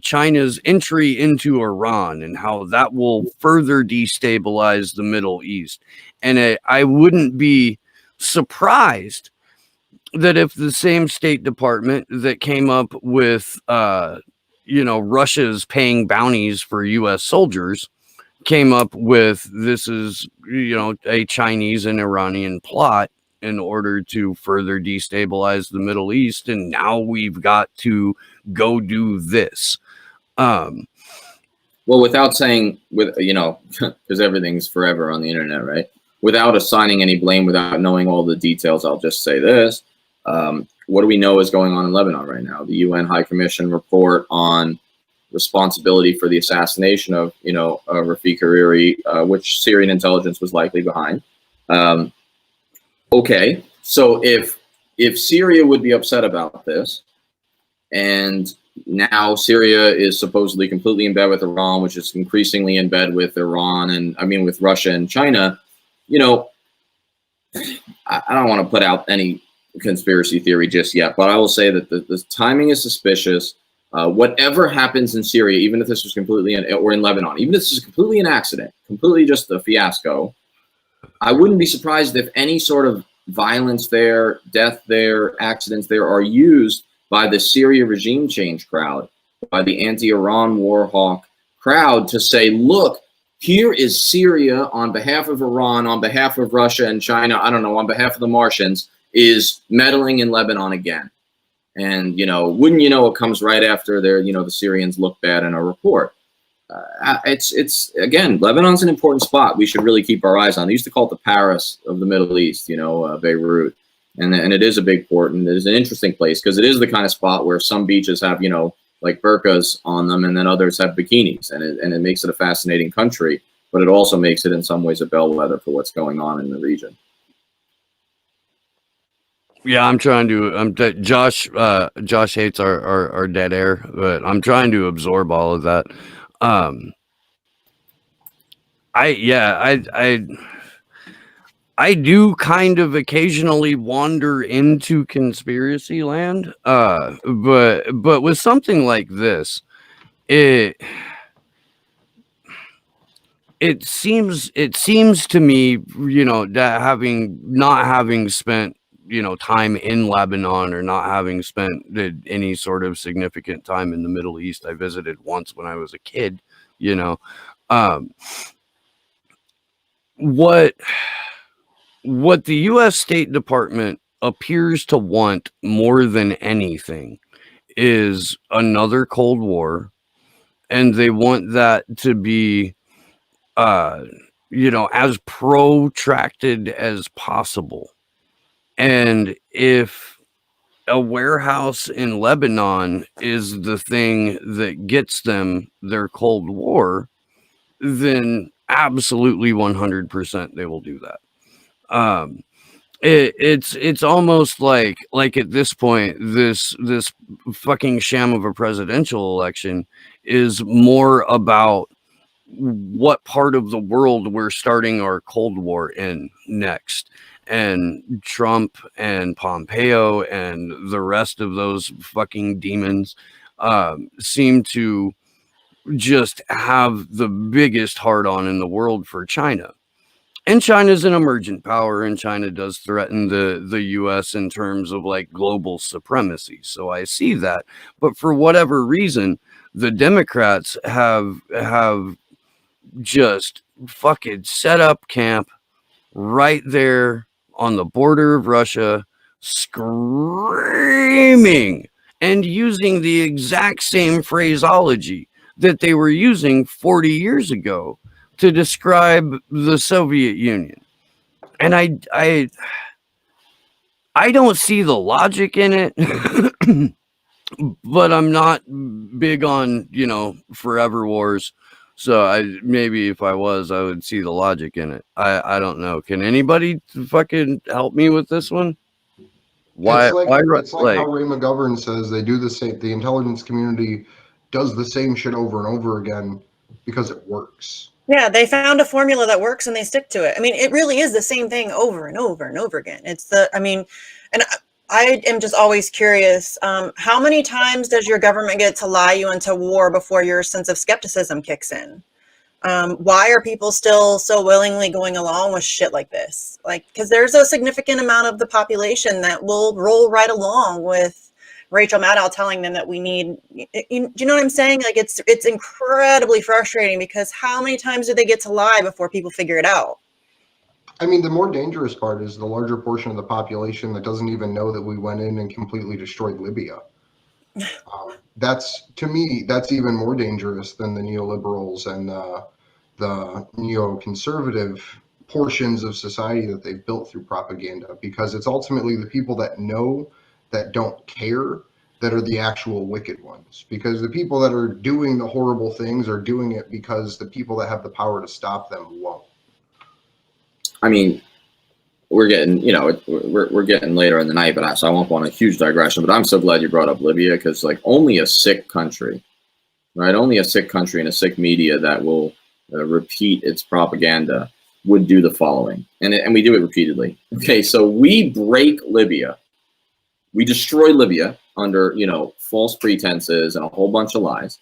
China's entry into Iran and how that will further destabilize the Middle East. And I wouldn't be surprised that if the same State Department that came up with, you know, Russia's paying bounties for U.S. soldiers came up with this is, you know, a Chinese and Iranian plot in order to further destabilize the Middle East, and now we've got to go do this. Well, without saying, you know, because everything's forever on the internet, right? Without assigning any blame, without knowing all the details, I'll just say this. What do we know is going on in Lebanon right now? The UN High Commission report on responsibility for the assassination of, you know, Rafiq Hariri, which Syrian intelligence was likely behind. Okay, so if Syria would be upset about this, and now Syria is supposedly completely in bed with Iran, which is increasingly in bed with Iran, and I mean with Russia and China, you know, I don't want to put out any conspiracy theory just yet, but I will say that the timing is suspicious. Whatever happens in Syria, even if this was completely or in Lebanon, even if this is completely an accident, completely just a fiasco, I wouldn't be surprised if any sort of violence there, death there, accidents there are used by the Syria regime change crowd, by the anti-Iran war hawk crowd to say, look, here is Syria on behalf of Iran, on behalf of Russia and China, I don't know, on behalf of the Martians, is meddling in Lebanon again. And, you know, wouldn't you know, it comes right after you know, the Syrians look bad in a report. It's again, Lebanon's an important spot. We should really keep our eyes on. They used to call it the Paris of the Middle East, you know, Beirut. And it is a big port, and it is an interesting place because it is the kind of spot where some beaches have, you know, like burqas on them, and then others have bikinis. And it makes it a fascinating country, but it also makes it in some ways a bellwether for what's going on in the region. Yeah, I'm trying to. Josh hates our dead air, but I'm trying to absorb all of that. I do kind of occasionally wander into conspiracy land, but with something like this, it seems to me, you know, that not having spent, you know, time in Lebanon, or not having spent any sort of significant time in the Middle East. I visited once when I was a kid, you know. What the U.S. State Department appears to want more than anything is another Cold War, and they want that to be as protracted as possible. And if a warehouse in Lebanon is the thing that gets them their Cold War, then absolutely 100% they will do that. It's almost like at this point, this fucking sham of a presidential election is more about what part of the world we're starting our Cold War in next. And Trump and Pompeo and the rest of those fucking demons seem to just have the biggest hard on in the world for China. And China's an emergent power, and China does threaten the US in terms of like global supremacy. So I see that. But for whatever reason, the Democrats have just fucking set up camp right there on the border of Russia, screaming and using the exact same phraseology that they were using 40 years ago to describe the Soviet Union. And I don't see the logic in it, but I'm not big on, forever wars. So maybe if I was, I would see the logic in it. I don't know. Can anybody fucking help me with this one? Why? It's like how Ray McGovern says they do the same. The intelligence community does the same shit over and over again because it works. Yeah, they found a formula that works and they stick to it. I mean, it really is the same thing over and over and over again. And I am just always curious, how many times does your government get to lie you into war before your sense of skepticism kicks in? Why are people still so willingly going along with shit like this? Like, because there's a significant amount of the population that will roll right along with Rachel Maddow telling them that we need, do you know what I'm saying? Like, it's incredibly frustrating because how many times do they get to lie before people figure it out? I mean, the more dangerous part is the larger portion of the population that doesn't even know that we went in and completely destroyed Libya. To me, that's even more dangerous than the neoliberals and the neoconservative portions of society that they've built through propaganda, because it's ultimately the people that know, that don't care, that are the actual wicked ones. Because the people that are doing the horrible things are doing it because the people that have the power to stop them won't. I mean, we're getting, we're getting later in the night, but so I won't go on a huge digression. But I'm so glad you brought up Libya, because like only a sick country, right? Only a sick country and a sick media that will repeat its propaganda would do the following, and we do it repeatedly. Okay, so we break Libya, we destroy Libya under false pretenses and a whole bunch of lies.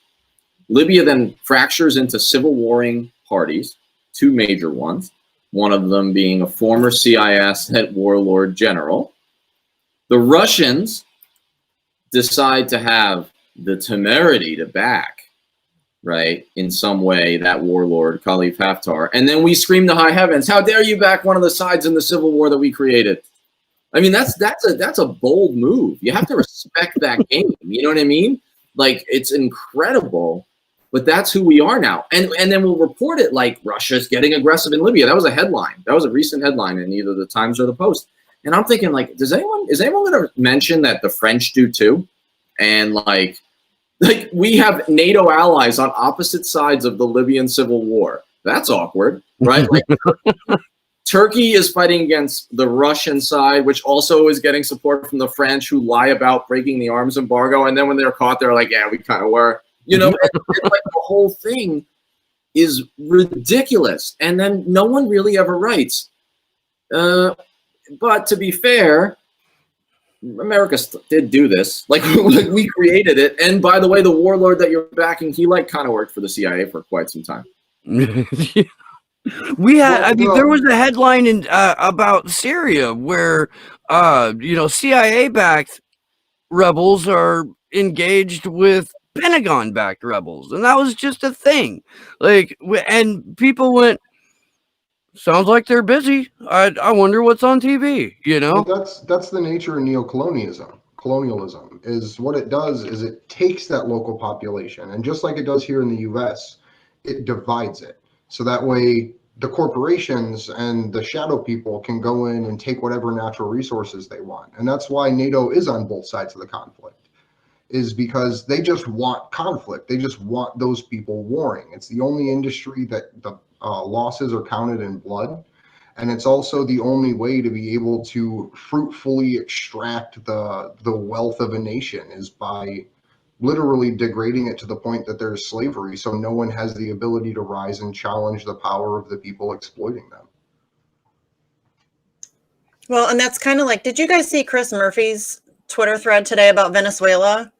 Libya then fractures into civil warring parties, two major ones. One of them being a former CIS warlord general. The Russians decide to have the temerity to back, right, in some way, that warlord, Khalifa Haftar. And then we scream to high heavens, how dare you back one of the sides in the civil war that we created? I mean, that's a bold move. You have to respect that game. You know what I mean? Like, it's incredible. But that's who we are now. And then we'll report it like Russia's getting aggressive in Libya. That was a headline. That was a recent headline in either the Times or the Post. And I'm thinking, like, is anyone going to mention that the French do too? And like we have NATO allies on opposite sides of the Libyan civil war. That's awkward, right? Like, Turkey is fighting against the Russian side, which also is getting support from the French, who lie about breaking the arms embargo. And then when they're caught, they're like, yeah, we kind of were. And like the whole thing is ridiculous. And then no one really ever writes. But to be fair, America did do this. Like, we created it. And by the way, the warlord that you're backing, he kind of worked for the CIA for quite some time. We had, there was a headline in about Syria where, CIA-backed rebels are engaged with Pentagon-backed rebels, and that was just a thing. Like, and people went, Sounds like they're busy. I wonder what's on TV, you know? Well, that's the nature of neocolonialism. Colonialism is what it does is it takes that local population, and just like it does here in the US, it divides it. So that way the corporations and the shadow people can go in and take whatever natural resources they want. And that's why NATO is on both sides of the conflict, is because they just want conflict. They just want those people warring. It's the only industry that the losses are counted in blood. And it's also the only way to be able to fruitfully extract the wealth of a nation is by literally degrading it to the point that there's slavery, so no one has the ability to rise and challenge the power of the people exploiting them. Well, and that's kind of like, did you guys see Chris Murphy's Twitter thread today about Venezuela?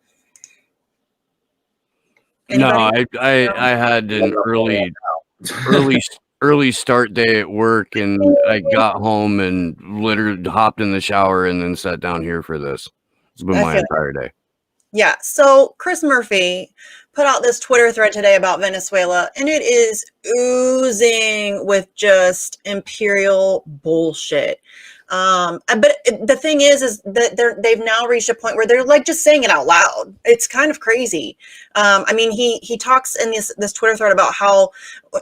Anybody? No, I had an early start day at work, and I got home and literally hopped in the shower and then sat down here for this. It's been my entire day. Yeah. So Chris Murphy put out this Twitter thread today about Venezuela, and it is oozing with just imperial bullshit. But the thing is that they've now reached a point where they're like just saying it out loud. It's kind of crazy. I mean, he talks in this Twitter thread about how,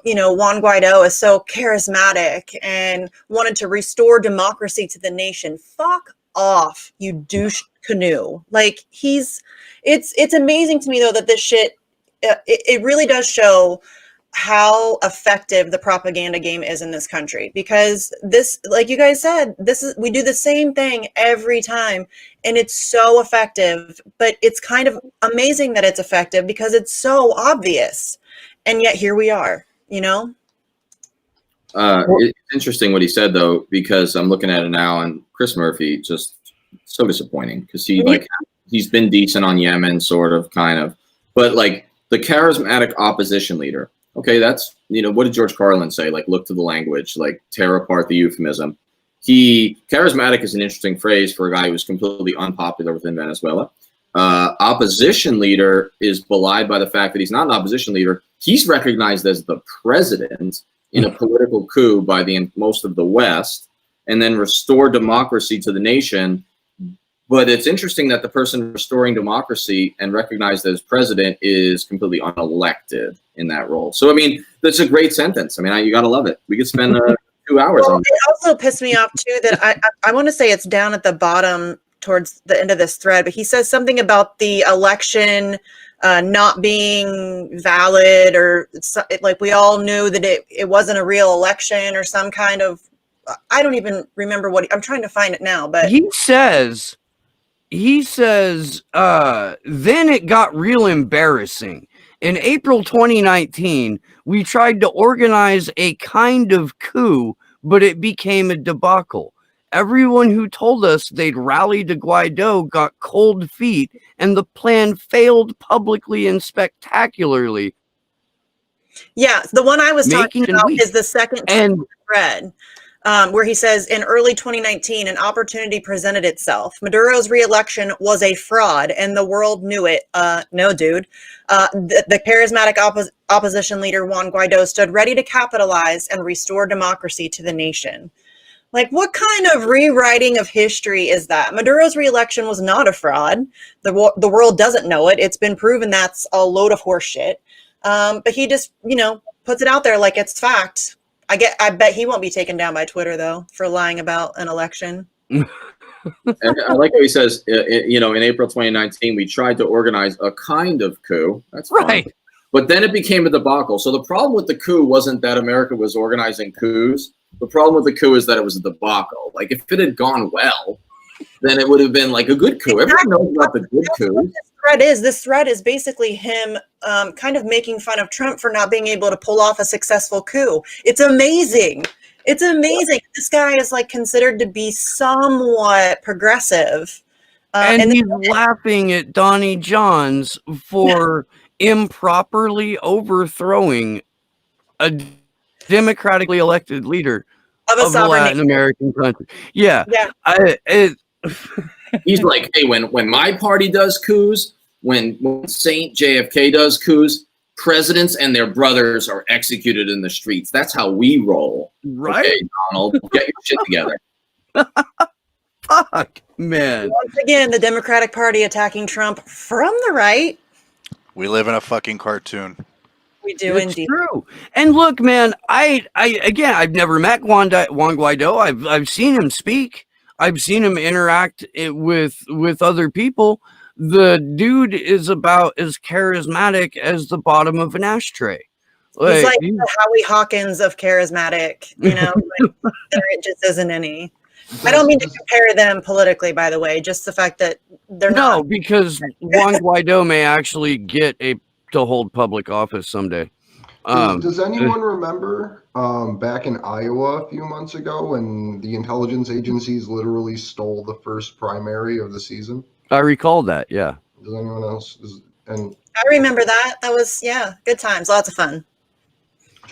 you know, Juan Guaido is so charismatic and wanted to restore democracy to the nation. Fuck off, you douche canoe. Like it's amazing to me though that this shit, it really does show how effective the propaganda game is in this country, because this, like you guys said, we do the same thing every time and it's so effective. But it's kind of amazing that it's effective because it's so obvious, and yet here we are, you know. It's interesting what he said though, because I'm looking at it now, and Chris Murphy just so disappointing, because he's been decent on Yemen, sort of, kind of, but like the charismatic opposition leader. Okay, that's, you know, what did George Carlin say? Like, look to the language, like tear apart the euphemism. Charismatic is an interesting phrase for a guy who's completely unpopular within Venezuela. Opposition leader is belied by the fact that he's not an opposition leader. He's recognized as the president in a political coup by most of the West, and then restore democracy to the nation. But it's interesting that the person restoring democracy and recognized as president is completely unelected in that role. So, I mean, that's a great sentence. I mean, you got to love it. We could spend 2 hours on it. It also pissed me off, too, that I want to say it's down at the bottom towards the end of this thread, but he says something about the election not being valid, or like we all knew that it wasn't a real election, or some kind of, I don't even remember what I'm trying to find it now, but he says, then it got real embarrassing. In April 2019, we tried to organize a kind of coup, but it became a debacle. Everyone who told us they'd rally to Guaido got cold feet, and the plan failed publicly and spectacularly. Yeah, the one I was talking about is the second thread, where he says, in early 2019, an opportunity presented itself. Maduro's re-election was a fraud, and the world knew it. No, dude. The charismatic opposition leader, Juan Guaido, stood ready to capitalize and restore democracy to the nation. Like, what kind of rewriting of history is that? Maduro's re-election was not a fraud. The world doesn't know it. It's been proven that's a load of horse shit. But he just, you know, puts it out there like it's fact. I bet he won't be taken down by Twitter, though, for lying about an election. And I like what he says, you know, in April 2019, we tried to organize a kind of coup. That's right. Fine. But then it became a debacle. So the problem with the coup wasn't that America was organizing coups. The problem with the coup is that it was a debacle. Like, if it had gone well, then it would have been like a good coup. Everyone knows about the good coup. This thread is basically him kind of making fun of Trump for not being able to pull off a successful coup. It's amazing. It's amazing. This guy is like considered to be somewhat progressive. And he's laughing at Donnie Johns for improperly overthrowing a democratically elected leader of a Latin American country. Yeah. He's like, hey, when my party does coups, when Saint JFK does coups, presidents and their brothers are executed in the streets. That's how we roll. Right? Okay, Donald, get your shit together. Fuck, man. Once again, the Democratic Party attacking Trump from the right. We live in a fucking cartoon. We do It's indeed. true. And look, man, I've never met Juan Guaido. I've seen him speak. I've seen him interact with other people. The dude is about as charismatic as the bottom of an ashtray. He's like the Howie Hawkins of charismatic, you know, like, there just isn't any. I don't mean to compare them politically, by the way, just the fact that they're not. Because Juan Guaido may actually get to hold public office someday. Does anyone remember back in Iowa a few months ago when the intelligence agencies literally stole the first primary of the season? I recall that, yeah. Does anyone else? And I remember that. That was, yeah, good times, lots of fun.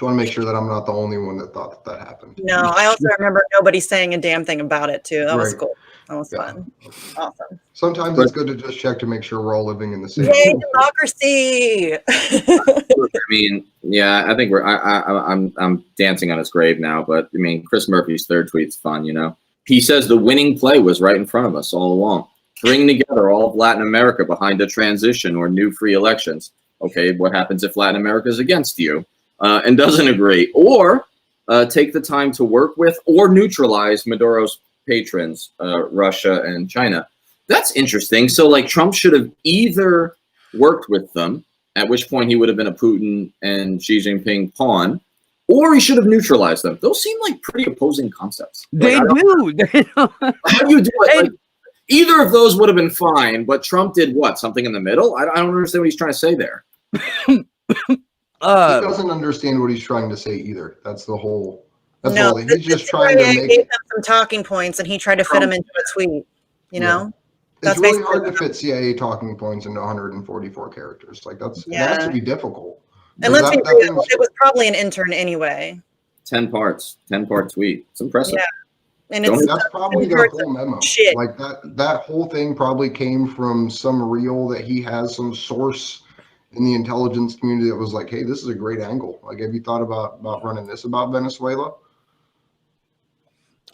just want to make sure that I'm not the only one that thought that happened. No, I also remember nobody saying a damn thing about it, too. That was Right. cool. That was fun. Awesome. Sometimes it's good to just check to make sure we're all living in the same. Yay, democracy! I mean, yeah, I think I'm dancing on his grave now, but I mean, Chris Murphy's third tweet's fun, you know. He says the winning play was right in front of us all along. Bring together all of Latin America behind a transition or new free elections. Okay, what happens if Latin America is against you and doesn't agree? Or take the time to work with or neutralize Maduro's patrons, Russia and China. That's interesting. So, like, Trump should have either worked with them, at which point he would have been a Putin and Xi Jinping pawn, or he should have neutralized them. Those seem like pretty opposing concepts. They Like, do. how do you do it? Like, either of those would have been fine, but Trump did what? Something in the middle? I don't understand what he's trying to say there. He doesn't understand what he's trying to say either. That's the whole. That's all. He's just trying to make. Gave them some talking points, and he tried to fit them into a tweet. You know, It's really hard to fit CIA talking points into 144 characters. Like it has to be difficult. And let's be real, it was probably an intern anyway. 10 parts, 10-part tweet. It's impressive. Yeah. And that's probably the whole memo. Shit. Like that whole thing probably came from some reel that he has, some source in the intelligence community that was like, hey, this is a great angle. Like, have you thought about running this about Venezuela?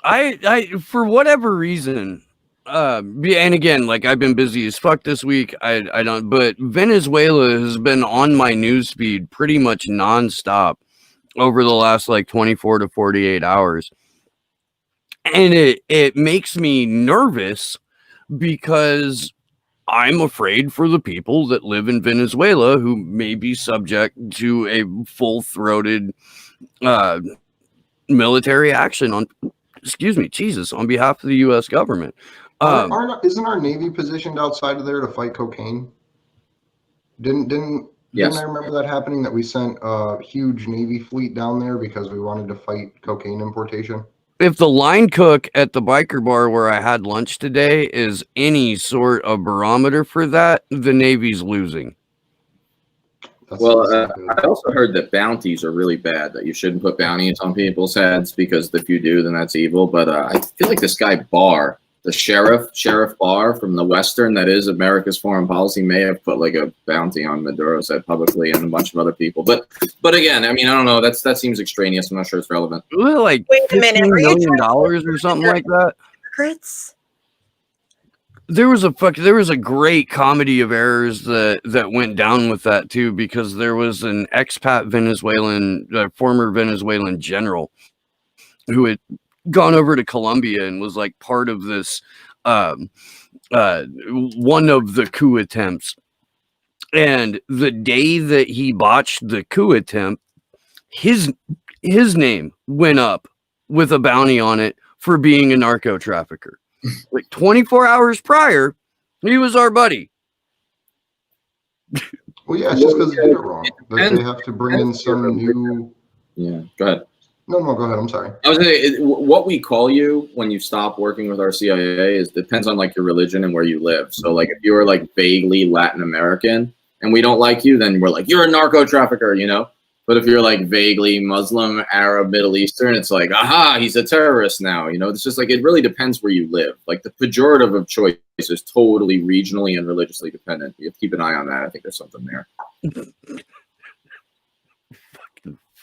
I for whatever reason, and again, like, I've been busy as fuck this week. I don't, but Venezuela has been on my news feed pretty much nonstop over the last like 24 to 48 hours. And it makes me nervous because I'm afraid for the people that live in Venezuela who may be subject to a full-throated military action on behalf of the U.S. government. Isn't our Navy positioned outside of there to fight cocaine? Didn't I remember that happening, that we sent a huge Navy fleet down there because we wanted to fight cocaine importation? If the line cook at the biker bar where I had lunch today is any sort of barometer for that, the Navy's losing. I also heard that bounties are really bad, that you shouldn't put bounties on people's heads because if you do, then that's evil. But I feel like this guy Barr, the Sheriff Barr from the Western, that is America's foreign policy, may have put like a bounty on Maduro's head publicly and a bunch of other people. But again, I mean, I don't know. That seems extraneous. I'm not sure it's relevant. Like $15 million or something like that. Hypocrites? There was a great comedy of errors that went down with that too, because there was an expat former Venezuelan general who had gone over to Colombia and was like part of this one of the coup attempts. And the day that he botched the coup attempt, his name went up with a bounty on it for being a narco trafficker. Like 24 hours prior, he was our buddy. Well, yeah, it's just because they did it wrong. They have to bring in some new. Yeah, go ahead. No, go ahead. I'm sorry. I was gonna say, what we call you when you stop working with our CIA depends on like your religion and where you live. So like if you're like vaguely Latin American and we don't like you, then we're like, you're a narco trafficker, you know? But if you're like vaguely Muslim, Arab, Middle Eastern, it's like, aha, he's a terrorist now. You know, it's just like, it really depends where you live. Like the pejorative of choice is totally regionally and religiously dependent. You have to keep an eye on that. I think there's something there.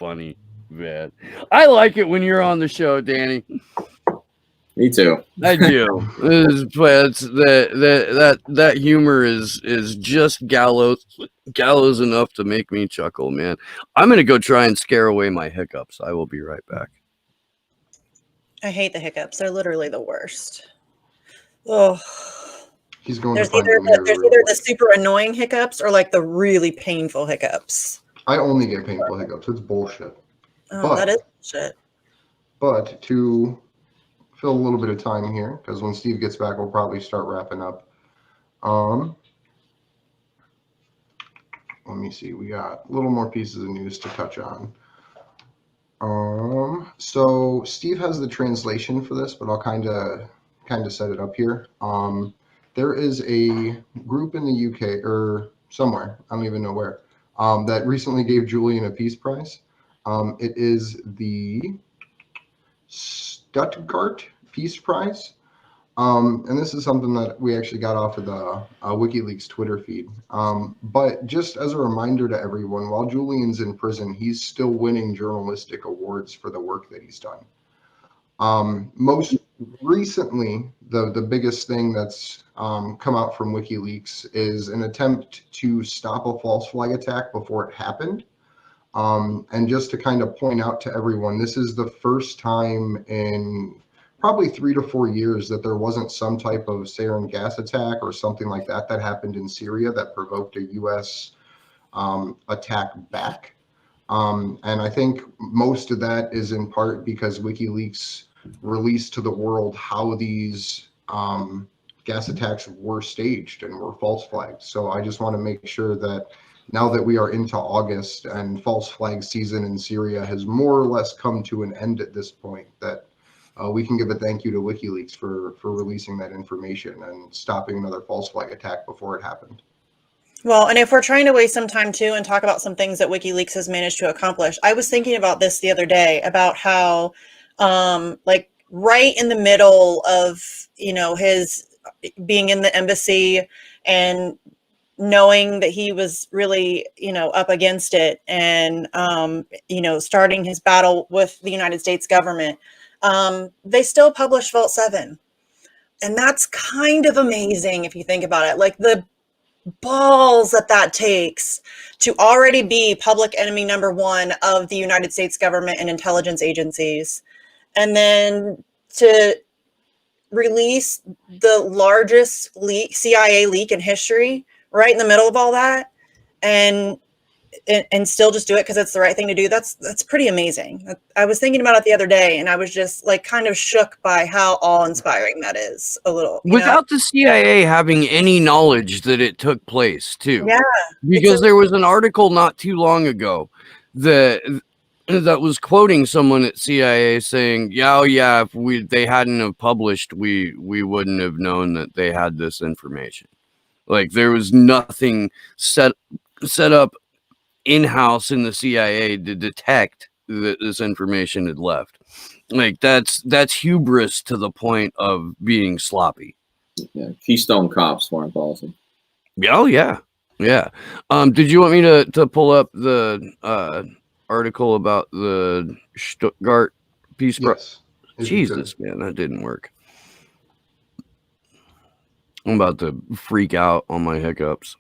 funny, man. I like it when you're on the show, Danny. Me too. I do. That humor is just gallows enough to make me chuckle, man. I'm gonna go try and scare away my hiccups. I will be right back. I hate the hiccups. They're literally the worst. Oh, He's going there's to find either the mirror. there's real either the quick. super annoying hiccups or like the really painful hiccups. I only get painful hiccups. It's bullshit. Oh, that is shit. But to fill a little bit of time here, because when Steve gets back, we'll probably start wrapping up. Let me see. We got a little more pieces of news to touch on. So Steve has the translation for this, but I'll kind of set it up here. There is a group in the UK or somewhere, I don't even know where, that recently gave Julian a Peace Prize. It is the Stuttgart Peace Prize. And this is something that we actually got off of the WikiLeaks Twitter feed. But just as a reminder to everyone, while Julian's in prison, he's still winning journalistic awards for the work that he's done. Most recently, the biggest thing that's come out from WikiLeaks is an attempt to stop a false flag attack before it happened. And just to kind of point out to everyone, this is the first time in probably 3 to 4 years that there wasn't some type of sarin gas attack or something like that happened in Syria that provoked a U.S. Attack back. And I think most of that is in part because WikiLeaks released to the world how these gas attacks were staged and were false flags. So I just want to make sure that now that we are into August and false flag season in Syria has more or less come to an end at this point, that we can give a thank you to WikiLeaks for releasing that information and stopping another false flag attack before it happened. Well, and if we're trying to waste some time too and talk about some things that WikiLeaks has managed to accomplish, I was thinking about this the other day about how, like right in the middle of, his being in the embassy and knowing that he was really, up against it and, starting his battle with the United States government, they still publish Vault 7. And that's kind of amazing if you think about it. Like the balls that takes to already be public enemy number 1 of the United States government and intelligence agencies. And then to release the largest CIA leak in history right in the middle of all that and still just do it because it's the right thing to do. That's pretty amazing. I was thinking about it the other day and I was just like kind of shook by how awe-inspiring that is a little. Without the CIA having any knowledge that it took place too. Yeah. Because there was an article not too long ago that was quoting someone at CIA saying, if they hadn't have published, we wouldn't have known that they had this information. Like there was nothing set up in-house in the CIA to detect that this information had left. Like that's hubris to the point of being sloppy. Yeah, Keystone Cops foreign policy. Oh yeah. Did you want me to pull up the article about the Stuttgart Peace Prize? Yes. Jesus, man, that didn't work. I'm about to freak out on my hiccups.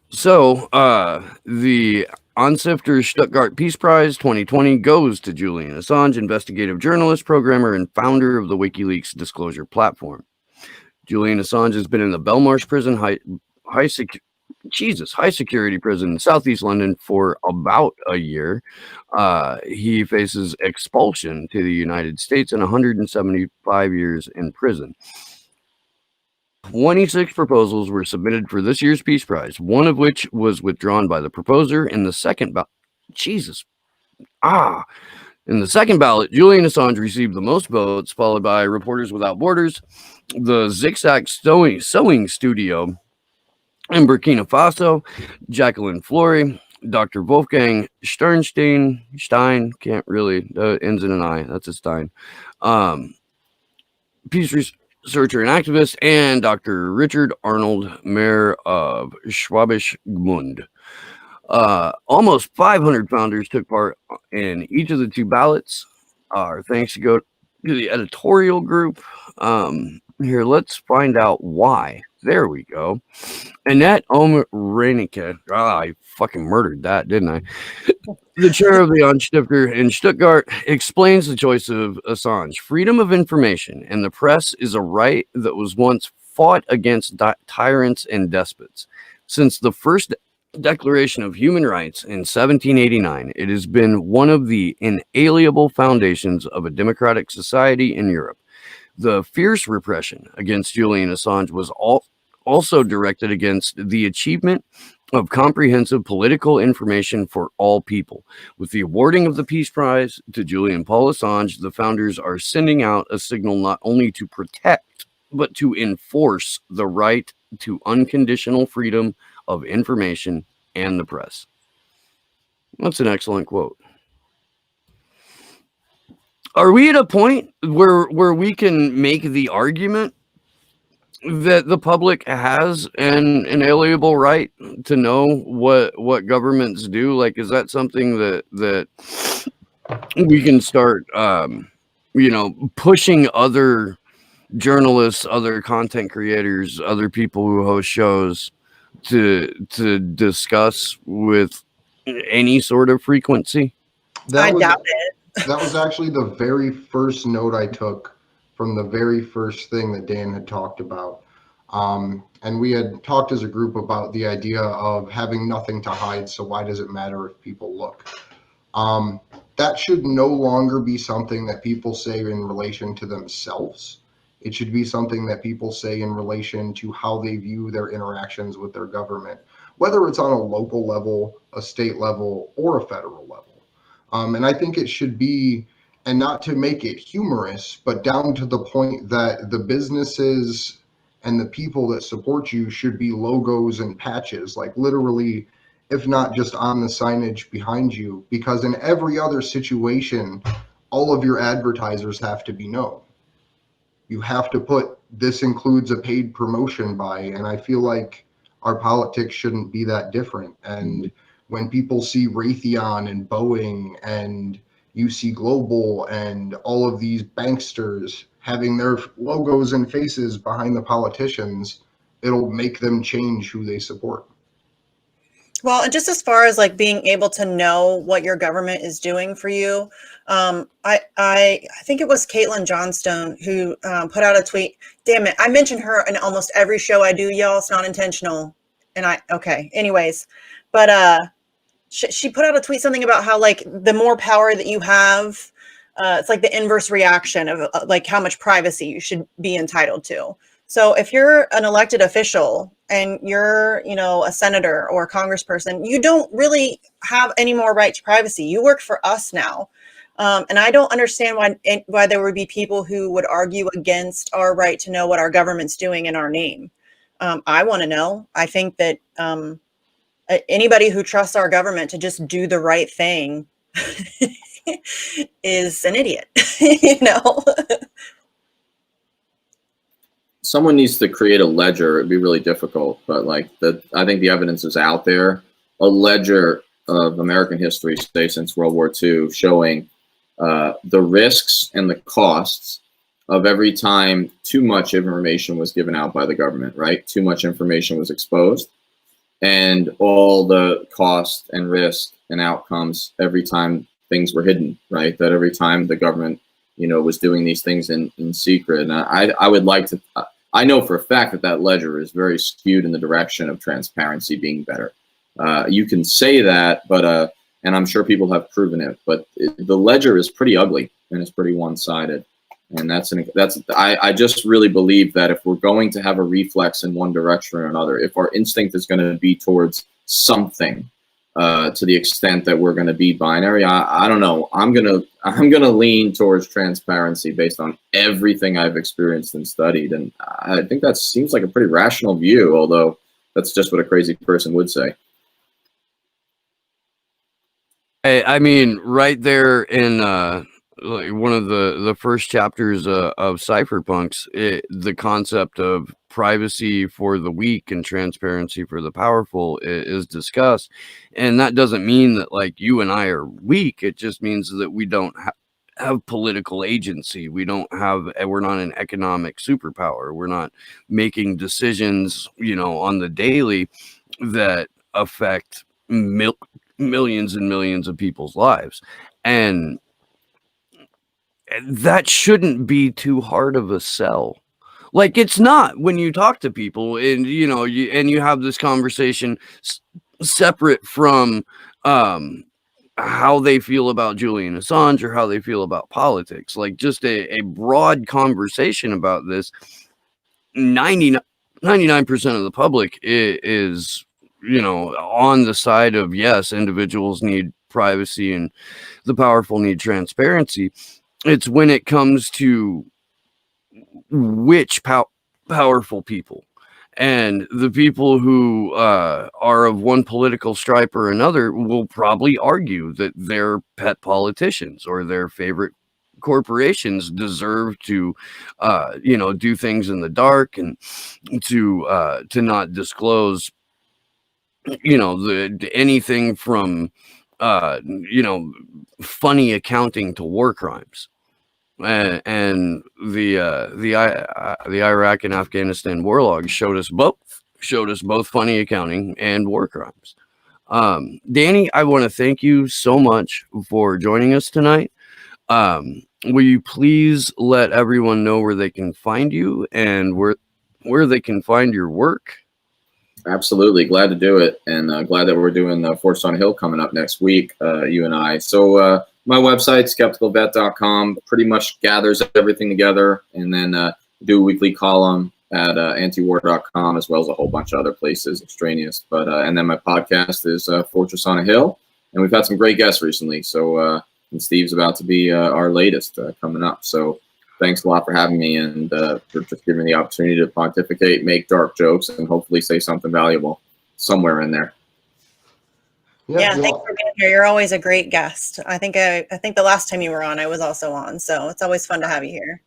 So, the Ansifter Stuttgart Peace Prize 2020 goes to Julian Assange, investigative journalist, programmer, and founder of the WikiLeaks disclosure platform. Julian Assange has been in the Belmarsh prison, high security prison in Southeast London for about a year. He faces expulsion to the United States and 175 years in prison. 26 proposals were submitted for this year's Peace Prize, one of which was withdrawn by the proposer in the second ballot. In the second ballot, Julian Assange received the most votes, followed by Reporters Without Borders, the Zigzag Sewing Studio in Burkina Faso, Jacqueline Flory, Dr. Wolfgang Stein, ends in an I, that's a Stein. researcher and activist, and Dr. Richard Arnold, mayor of Schwabisch Gmund. Almost 500 founders took part in each of the two ballots. Our thanks to go to the editorial group. Here, let's find out why. There we go. Annette Reinicke. I fucking murdered that, didn't I? The chair of the Anstifter in Stuttgart explains the choice of Assange. Freedom of information and the press is a right that was once fought against tyrants and despots. Since the first Declaration of Human Rights in 1789, it has been one of the inalienable foundations of a democratic society in Europe. The fierce repression against Julian Assange was also directed against the achievement of comprehensive political information for all people. With the awarding of the Peace Prize to Julian Paul Assange, the founders are sending out a signal not only to protect, but to enforce the right to unconditional freedom of information and the press. That's an excellent quote. Are we at a point where we can make the argument that the public has an inalienable right to know what governments do? Like, is that something that we can start pushing other journalists, other content creators, other people who host shows to discuss with any sort of frequency? I doubt it. That was actually the very first note I took from the very first thing that Dan had talked about. And we had talked as a group about the idea of having nothing to hide, so why does it matter if people look? That should no longer be something that people say in relation to themselves. It should be something that people say in relation to how they view their interactions with their government, whether it's on a local level, a state level, or a federal level. And I think it should be, and not to make it humorous, but down to the point that the businesses and the people that support you should be logos and patches, like literally, if not just on the signage behind you, because in every other situation, all of your advertisers have to be known. You have to put, this includes a paid promotion by, and I feel like our politics shouldn't be that different. And when people see Raytheon and Boeing and UC Global and all of these banksters having their logos and faces behind the politicians, it'll make them change who they support. Well, and just as far as like being able to know what your government is doing for you, I think it was Caitlin Johnstone who put out a tweet. Damn it, I mention her in almost every show I do, y'all. It's not intentional. And anyways, but she put out a tweet something about how like the more power that you have, it's like the inverse reaction of like how much privacy you should be entitled to. So if you're an elected official and you're, a senator or a congressperson, you don't really have any more right to privacy. You work for us now. And I don't understand why there would be people who would argue against our right to know what our government's doing in our name. I want to know. I think that anybody who trusts our government to just do the right thing is an idiot, Someone needs to create a ledger. It'd be really difficult, but I think the evidence is out there. A ledger of American history, say since World War II, showing the risks and the costs of every time too much information was given out by the government, right? Too much information was exposed, and all the cost and risk and outcomes every time things were hidden, right? That every time the government, was doing these things in secret. And I would like to, I know for a fact that ledger is very skewed in the direction of transparency being better. You can say that, but, and I'm sure people have proven it, but the ledger is pretty ugly and it's pretty one-sided. And I just really believe that if we're going to have a reflex in one direction or another, if our instinct is going to be towards something, to the extent that we're going to be binary, I don't know. I'm gonna lean towards transparency based on everything I've experienced and studied, and I think that seems like a pretty rational view. Although that's just what a crazy person would say. I mean, right there in like one of the first chapters of Cypherpunks, the concept of privacy for the weak and transparency for the powerful is discussed, and that doesn't mean that like you and I are weak. It just means that we don't have political agency. We're not an economic superpower. We're not making decisions, on the daily that affect millions and millions of people's lives, and that shouldn't be too hard of a sell. Like, it's not when you talk to people and you have this conversation separate from how they feel about Julian Assange or how they feel about politics. Like, just a broad conversation about this. 99% of the public is on the side of, yes, individuals need privacy and the powerful need transparency. It's when it comes to which powerful people, and the people who are of one political stripe or another will probably argue that their pet politicians or their favorite corporations deserve to do things in the dark and to not disclose anything from funny accounting to war crimes. And the Iraq and Afghanistan war logs showed us both funny accounting and war crimes. Danny, I want to thank you so much for joining us tonight. Will you please let everyone know where they can find you and where they can find your work? Absolutely. Glad to do it. And glad that we're doing the Fortress on a Hill coming up next week, you and I. So my website, skepticalvet.com, pretty much gathers everything together, and then do a weekly column at antiwar.com, as well as a whole bunch of other places extraneous. But and then my podcast is Fortress on a Hill, and we've had some great guests recently. So and Steve's about to be our latest coming up. So thanks a lot for having me and for just giving me the opportunity to pontificate, make dark jokes, and hopefully say something valuable somewhere in there. Yeah, thanks for being here. You're always a great guest. I think the last time you were on, I was also on, so it's always fun to have you here.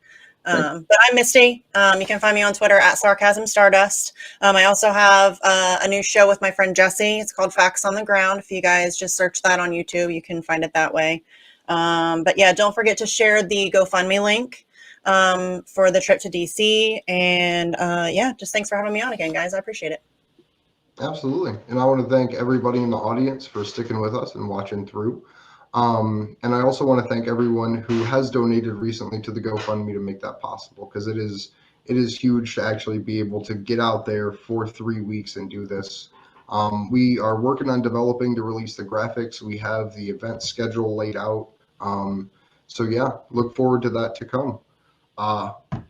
But I'm Misty. You can find me on Twitter at Sarcasm Stardust. I also have a new show with my friend Jesse. It's called Facts on the Ground. If you guys just search that on YouTube, you can find it that way. But yeah, don't forget to share the GoFundMe link for the trip to DC. And yeah, just thanks for having me on again, guys. I appreciate it. Absolutely. And I want to thank everybody in the audience for sticking with us and watching through. And I also want to thank everyone who has donated recently to the GoFundMe to make that possible, because it is huge to actually be able to get out there for 3 weeks and do this. We are working on developing to release the graphics. We have the event schedule laid out. So yeah, look forward to that to come.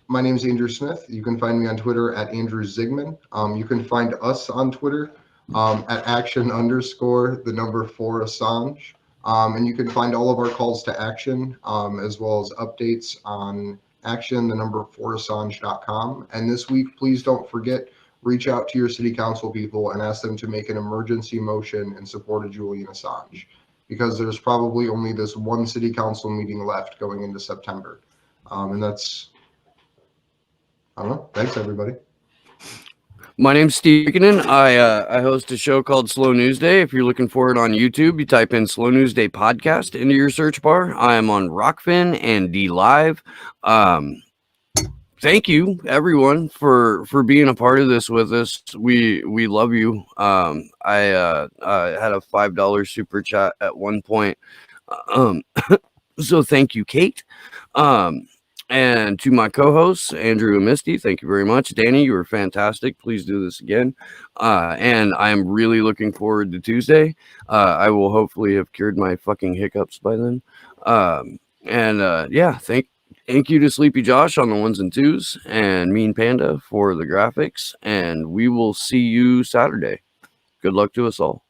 My name is Andrew Smith. You can find me on Twitter at Andrew Zigman. You can find us on Twitter at action_4 Assange. And you can find all of our calls to action, as well as updates on action4Assange.com. And this week, please don't forget, reach out to your city council people and ask them to make an emergency motion in support of Julian Assange, because there's probably only this one city council meeting left going into September. And that's, I don't know. Thanks, everybody. My name's Steve Buchanan. I host a show called Slow News Day. If you're looking for it on YouTube, you type in Slow News Day Podcast into your search bar. I am on Rockfin and D Live. Thank you, everyone, for being a part of this with us. We love you. I had a $5 super chat at one point. So thank you, Kate. And to my co-hosts, Andrew and Misty, thank you very much. Danny, you were fantastic. Please do this again. And I'm really looking forward to Tuesday. I will hopefully have cured my fucking hiccups by then. Yeah, thank you to Sleepy Josh on the 1s and 2s and Mean Panda for the graphics. And we will see you Saturday. Good luck to us all.